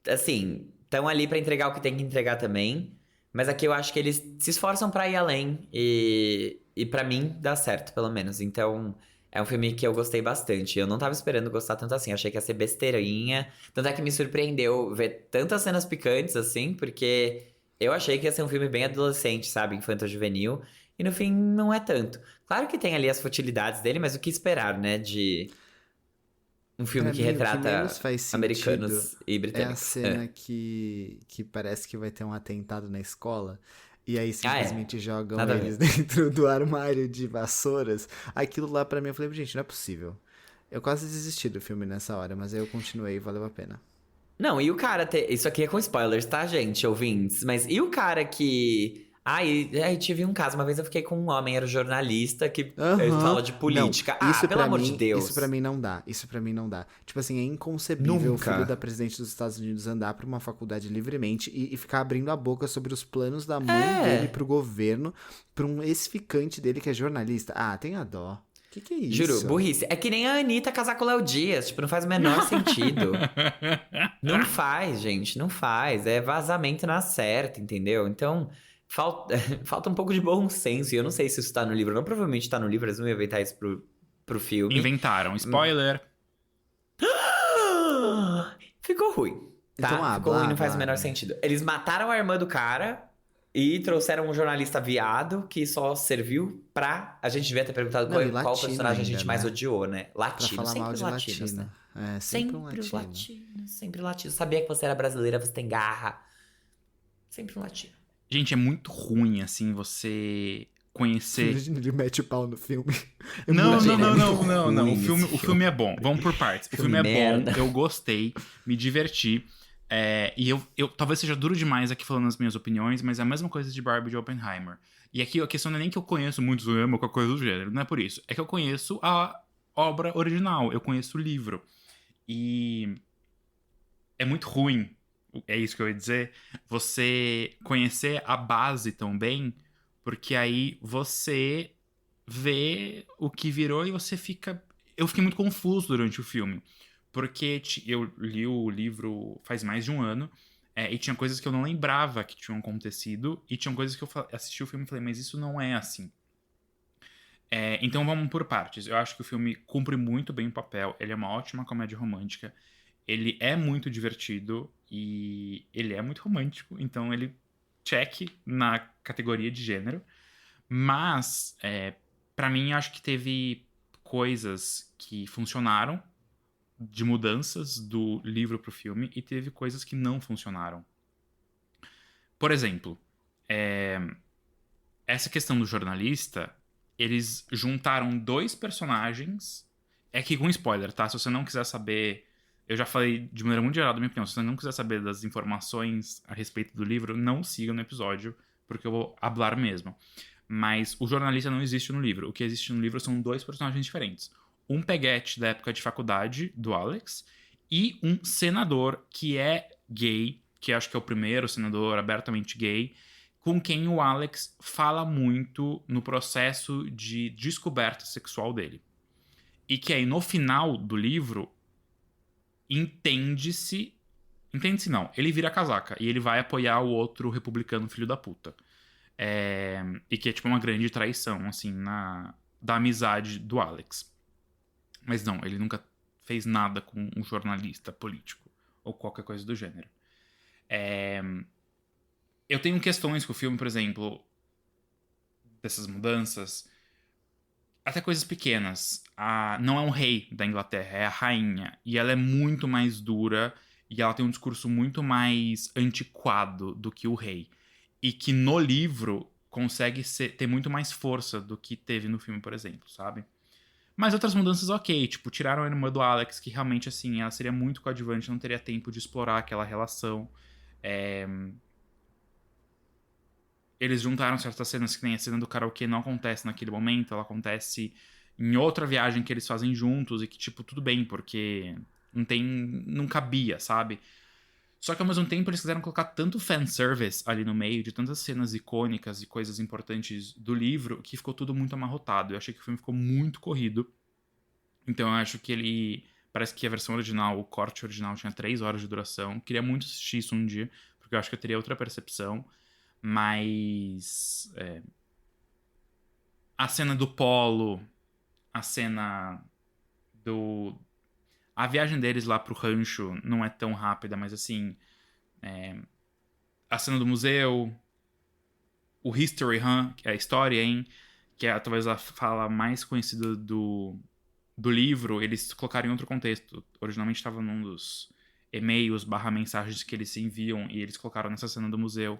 assim, estão ali pra entregar o que tem que entregar também. Mas aqui eu acho que eles se esforçam pra ir além e para mim dá certo, pelo menos. Então, é um filme que eu gostei bastante. Eu não tava esperando gostar tanto assim, achei que ia ser besteirinha. Tanto é que me surpreendeu ver tantas cenas picantes assim, porque eu achei que ia ser um filme bem adolescente, sabe, infanto-juvenil, e no fim não é tanto. Claro que tem ali as futilidades dele, mas o que esperar, né, de um filme Pra que mim, o que menos retrata faz sentido americanos e é a britânicos. cena que parece que vai ter um atentado na escola. E aí Ah, é. simplesmente jogam Nada a ver. eles dentro do armário de vassouras. Aquilo lá pra mim, eu falei, gente, não é possível. Eu quase desisti do filme nessa hora, mas aí eu continuei e valeu a pena. Não, e o cara. Isso aqui é com spoilers, tá, gente, ouvintes? Mas e o cara que. Ai, tive um caso. Uma vez eu fiquei com um homem, era jornalista, que Aham. fala de Não, política. Ah, pelo amor de isso pra Deus. mim não dá. Isso pra mim não dá. Tipo assim, é inconcebível o filho da Nunca. presidente dos Estados Unidos andar pra uma faculdade livremente e ficar abrindo a boca sobre os planos da mãe dele É. pro governo, pra um ex-ficante dele que é jornalista. Ah, tenha dó. Que é Juro, isso? burrice. É que nem a Anitta casar com o Léo Dias. Tipo, não faz o menor sentido. Não faz, gente, não faz. É vazamento na certa, entendeu? Então, falta, falta um pouco de bom senso. E eu não sei se isso tá no livro. Não, provavelmente tá no livro, eles vão inventar isso pro filme. Inventaram. Spoiler. Ficou ruim, Então tá? Ficou ruim, habla, não faz o habla, menor habla. sentido. Eles mataram a irmã do cara e trouxeram um jornalista viado que só serviu pra. A gente devia ter perguntado Não, e qual latino personagem a ainda, gente mais né? odiou, né? Pra Latino, falar mal sempre os de latinos, né? latino. É, sempre um Sempre os latino. latinos, sempre latinos. Sabia que você era brasileira, você tem garra. Sempre um latino. Gente, é muito ruim, assim, você conhecer. Ele mete o pau no filme. É Não, muito não, não, Imagina, é ruim. muito não, não, não. ruim esse O filme é bom. Vamos por partes. O filme Filme é bom, merda. eu gostei, me diverti. E eu talvez seja duro demais aqui falando as minhas opiniões, mas é a mesma coisa de Barbie de Oppenheimer. E aqui a questão não é nem que eu conheço muito cinema ou qualquer coisa do gênero, não é por isso. É que eu conheço a obra original, eu conheço o livro. E é muito ruim, é isso que eu ia dizer, você conhecer a base tão bem, porque aí você vê o que virou e você fica. Eu fiquei muito confuso durante o filme, porque eu li o livro faz mais de um ano. E tinha coisas que eu não lembrava que tinham acontecido, e tinham coisas que eu assisti o filme e falei, mas isso não é assim. Então vamos por partes. Eu acho que o filme cumpre muito bem o papel, ele é uma ótima comédia romântica, ele é muito divertido e ele é muito romântico, então ele check na categoria de gênero. Mas, para mim, acho que teve coisas que funcionaram de mudanças do livro pro filme e teve coisas que não funcionaram. Por exemplo, essa questão do jornalista, eles juntaram dois personagens. É que com spoiler, tá? Se você não quiser saber. Eu já falei de maneira muito geral da minha opinião. Se você não quiser saber das informações a respeito do livro, não siga no episódio, porque eu vou hablar mesmo. Mas o jornalista não existe no livro. O que existe no livro são dois personagens diferentes. Um peguete da época de faculdade, do Alex, e um senador que é gay, que acho que é o primeiro senador abertamente gay, com quem o Alex fala muito no processo de descoberta sexual dele. E que aí, no final do livro, entende-se. Entende-se não. Ele vira casaca e ele vai apoiar o outro republicano filho da puta. E que é tipo uma grande traição, assim, da amizade do Alex. Mas não, ele nunca fez nada com um jornalista político ou qualquer coisa do gênero. Eu tenho questões com o filme, por exemplo, dessas mudanças. Até coisas pequenas. Não é um rei da Inglaterra, é a rainha. E ela é muito mais dura e ela tem um discurso muito mais antiquado do que o rei. E que no livro consegue ter muito mais força do que teve no filme, por exemplo, sabe? Mas outras mudanças, ok. Tipo, tiraram a irmã do Alex, que realmente, assim, ela seria muito coadjuvante, não teria tempo de explorar aquela relação. Eles juntaram certas cenas, que nem a cena do karaokê não acontece naquele momento, ela acontece em outra viagem que eles fazem juntos, e que, tipo, tudo bem, porque não cabia, sabe? Só que ao mesmo tempo eles quiseram colocar tanto fanservice ali no meio, de tantas cenas icônicas e coisas importantes do livro, que ficou tudo muito amarrotado. Eu achei que o filme ficou muito corrido. Então eu acho que ele. Parece que a versão original, o corte original, tinha 3 horas de duração. Queria muito assistir isso um dia, porque eu acho que eu teria outra percepção. Mas. A cena do polo, a cena do. A viagem deles lá pro rancho não é tão rápida, mas assim. A cena do museu, o History, que é a história, hein? Que é talvez a fala mais conhecida do livro, eles colocaram em outro contexto. Originalmente estava num dos e-mails / mensagens que eles se enviam e eles colocaram nessa cena do museu.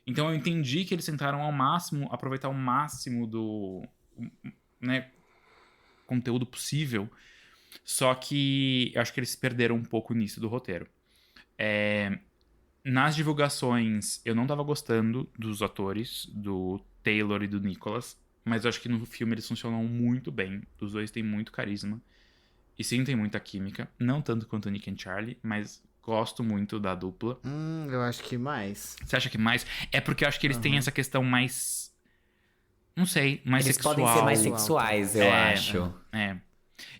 Então eu entendi que eles tentaram ao máximo aproveitar o máximo do, né, conteúdo possível, só que eu acho que eles se perderam um pouco nisso do roteiro. Nas divulgações, eu não tava gostando dos atores, do Taylor e do Nicholas, mas eu acho que no filme eles funcionam muito bem. Os dois têm muito carisma e sim, tem muita química. Não tanto quanto o Nick e Charlie, mas gosto muito da dupla. Eu acho que mais. Você acha que mais? É porque eu acho que eles têm essa questão mais. Não sei, mais Eles sexual. podem ser mais Sexual, sexuais, eu É, acho. É.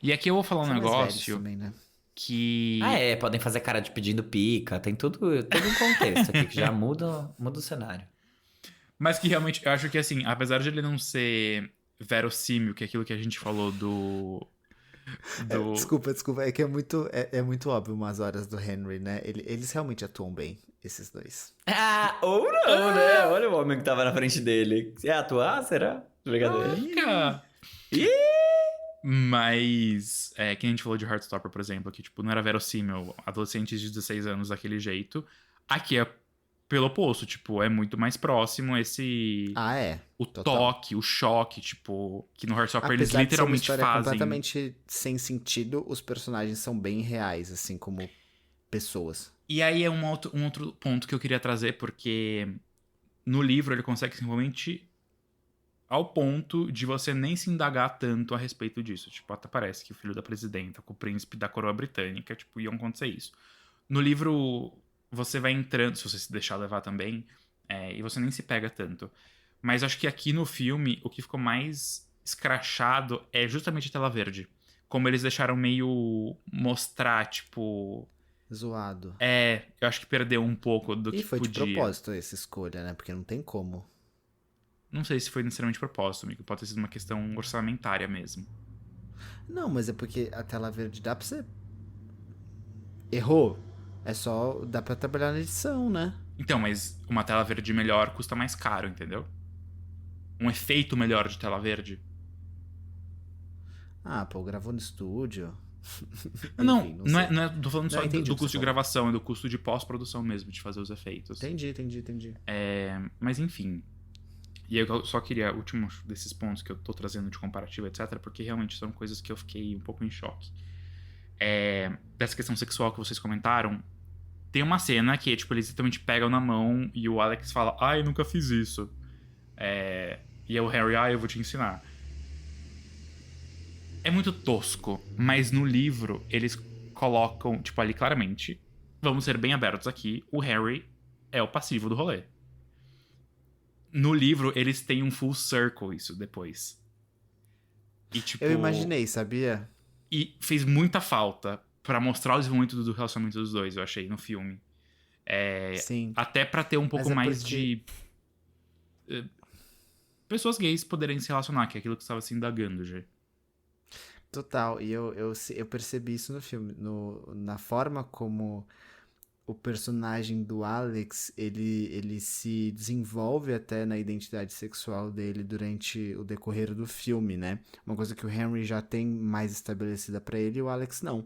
E aqui eu vou falar um São mais velhos negócio também, né? que. Ah, é, podem fazer cara de pedindo pica, tem todo um contexto aqui que já muda o cenário. Mas que realmente, eu acho que assim, apesar de ele não ser verossímil, que é aquilo que a gente falou do. Desculpa, é que é muito óbvio umas horas do Henry, né? Eles realmente atuam bem, esses dois. Ah, ou não, né? Olha o homem que tava na frente dele. Você ia atuar, será? Brincadeira. Caraca! Mas, que a gente falou de Heartstopper, por exemplo, que tipo, não era verossímil adolescentes de 16 anos daquele jeito. Aqui é pelo oposto, tipo, é muito mais próximo esse. Ah, é. O Total. toque, o choque, tipo, que no Heartstopper eles Apesar de ser uma literalmente história fazem. completamente sem sentido, os personagens são bem reais, assim, como pessoas. E aí é um outro ponto que eu queria trazer, porque no livro ele consegue simplesmente ao ponto de você nem se indagar tanto a respeito disso. Tipo, até parece que o filho da presidenta com o príncipe da coroa britânica, tipo, iam acontecer isso. No livro, você vai entrando, se você se deixar levar também, e você nem se pega tanto. Mas acho que aqui no filme, o que ficou mais escrachado é justamente a tela verde. Como eles deixaram meio mostrar, tipo... Zoado. Eu acho que perdeu um pouco do E que foi de podia. propósito essa escolha, né? Porque não tem como. Não sei se foi necessariamente propósito, amigo. Pode ter sido uma questão orçamentária mesmo. Não, mas é porque a tela verde dá pra você. Errou. É só. Dá pra trabalhar na edição, né? Então, mas uma tela verde melhor custa mais caro, entendeu? Um efeito melhor de tela verde. Ah, pô, gravou no estúdio. Não, Enfim, não sei. é, tô falando Não, só entendi do o que você custo de falou. gravação, é do custo de pós-produção mesmo, de fazer os efeitos. Entendi. Mas enfim. E eu só queria, último desses pontos que eu tô trazendo de comparativo, etc., porque realmente são coisas que eu fiquei um pouco em choque. Dessa questão sexual que vocês comentaram, tem uma cena que, tipo, eles literalmente pegam na mão e o Alex fala, eu nunca fiz isso. E aí o Harry, eu vou te ensinar. É muito tosco, mas no livro eles colocam, tipo, ali claramente, vamos ser bem abertos aqui, o Harry é o passivo do rolê. No livro, eles têm um full circle isso depois. E, tipo... Eu imaginei, sabia? E fez muita falta pra mostrar o desenvolvimento do relacionamento dos dois, eu achei, no filme. Sim. Até pra ter um pouco Mas é mais porque- de... pessoas gays poderem se relacionar, que é aquilo que você estava se indagando, já. Total. E eu percebi isso no filme. Na forma como o personagem do Alex, ele se desenvolve até na identidade sexual dele durante o decorrer do filme, né? Uma coisa que o Henry já tem mais estabelecida pra ele e o Alex não.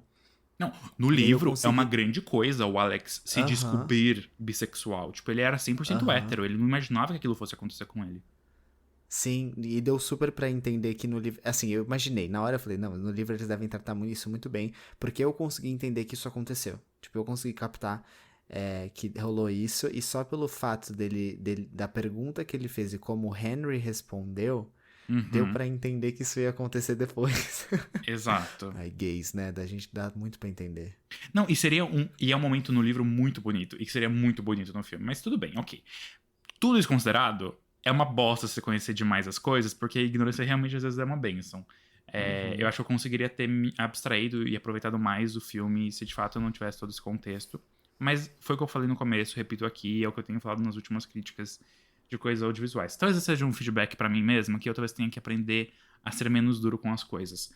Não, no E aí eu livro consegui- é uma grande coisa o Alex se Aham. descobrir bissexual. Tipo, ele era 100% Aham. hétero, ele não imaginava que aquilo fosse acontecer com ele. Sim, e deu super pra entender que no livro... Assim, eu imaginei, na hora eu falei, não, no livro eles devem tratar isso muito bem, porque eu consegui entender que isso aconteceu. Tipo, eu consegui captar que rolou isso, e só pelo fato da pergunta que ele fez e como o Henry respondeu, deu Uhum, pra entender que isso ia acontecer depois. exato. Aí, gays, né? Da gente dá muito pra entender. Não, e é um momento no livro muito bonito, e que seria muito bonito no filme, mas tudo bem, ok. Tudo isso considerado, é uma bosta você conhecer demais as coisas, porque a ignorância realmente às vezes é uma bênção. Eu acho que eu conseguiria ter me abstraído e aproveitado mais o filme se de fato eu não tivesse todo esse contexto. Mas foi o que eu falei no começo, repito aqui, é o que eu tenho falado nas últimas críticas de coisas audiovisuais. Talvez seja um feedback pra mim mesmo, que eu talvez tenha que aprender a ser menos duro com as coisas.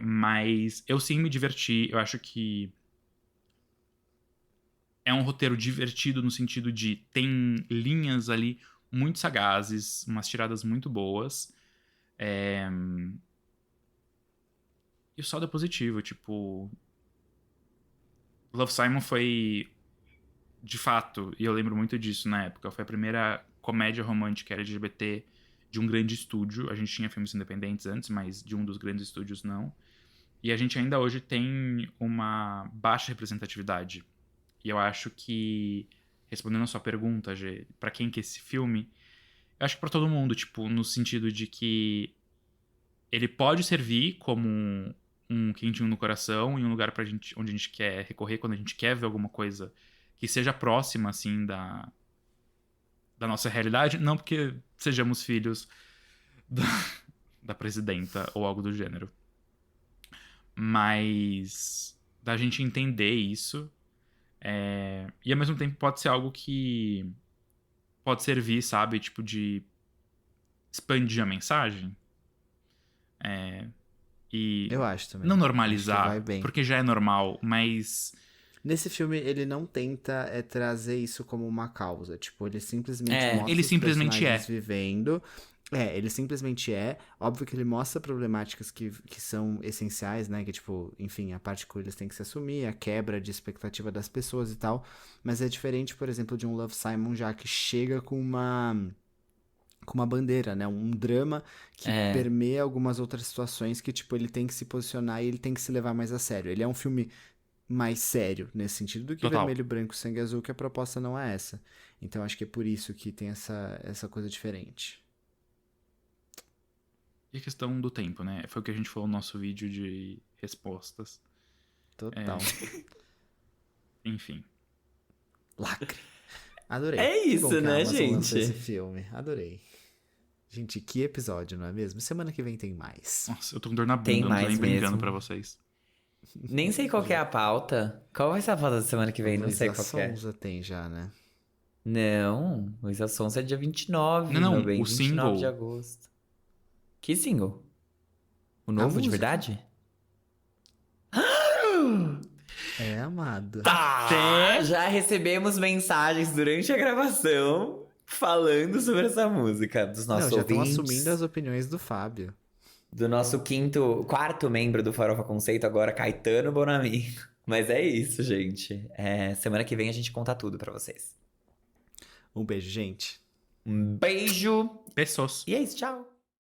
Mas eu sim me diverti, eu acho que é um roteiro divertido no sentido de tem linhas ali muito sagazes, umas tiradas muito boas. E o saldo é positivo, tipo... Love, Simon foi de fato, e eu lembro muito disso na época, foi a primeira comédia romântica LGBT de um grande estúdio. A gente tinha filmes independentes antes, mas de um dos grandes estúdios não. E a gente ainda hoje tem uma baixa representatividade. E eu acho que, respondendo a sua pergunta, Gê, pra quem que é esse filme, eu acho que pra todo mundo, tipo, no sentido de que ele pode servir como um quentinho no coração e um lugar onde a gente quer recorrer quando a gente quer ver alguma coisa que seja próxima, assim, da nossa realidade. Não porque sejamos filhos da, da presidenta ou algo do gênero. Mas da gente entender isso. E ao mesmo tempo pode ser algo que pode servir, sabe? Tipo, de expandir a mensagem. E Eu acho também. não Acho que normalizar, vai bem. porque já é normal, mas Nesse filme, ele não tenta trazer isso como uma causa. Tipo, ele simplesmente mostra ele os simplesmente personagens vivendo. Ele simplesmente é. Óbvio que ele mostra problemáticas que são essenciais, né? Que, tipo, enfim, a parte que eles têm que se assumir, a quebra de expectativa das pessoas e tal. Mas é diferente, por exemplo, de um Love, Simon, já que chega com uma bandeira, né? Um drama que permeia algumas outras situações que, tipo, ele tem que se posicionar e ele tem que se levar mais a sério. Ele é um filme mais sério nesse sentido do que Total. Vermelho, Branco, Sangue Azul, que a proposta não é essa. Então acho que é por isso que tem essa coisa diferente. E a questão do tempo, né? Foi o que a gente falou no nosso vídeo de respostas. Total. Enfim. Lacre. Adorei. É Que isso, bom que a né, Amazon lançou gente? esse filme. Adorei. Gente, que episódio, não é mesmo? Semana que vem tem mais. Nossa, eu tô com dor na bunda, Tem não tô nem mais brincando mesmo. pra vocês. Nem sei qual que é a pauta. Qual vai ser a pauta da semana que vem? Não sei Luísa qual que é. Sonza tem já, né? Não, Luísa Sonza é dia 29, Não, meu bem. o 29 de single. agosto. Que single? O A novo, de música. verdade? É, amado. Tá! Já recebemos mensagens durante a gravação falando sobre essa música dos Não, nossos já estão ouvintes. assumindo as opiniões do Fábio. Do nosso quarto membro do Farofa Conceito, agora Caetano Bonamin. Mas é isso, gente. Semana que vem a gente conta tudo pra vocês. Um beijo, gente. Um beijo Pessoas. e é isso, tchau!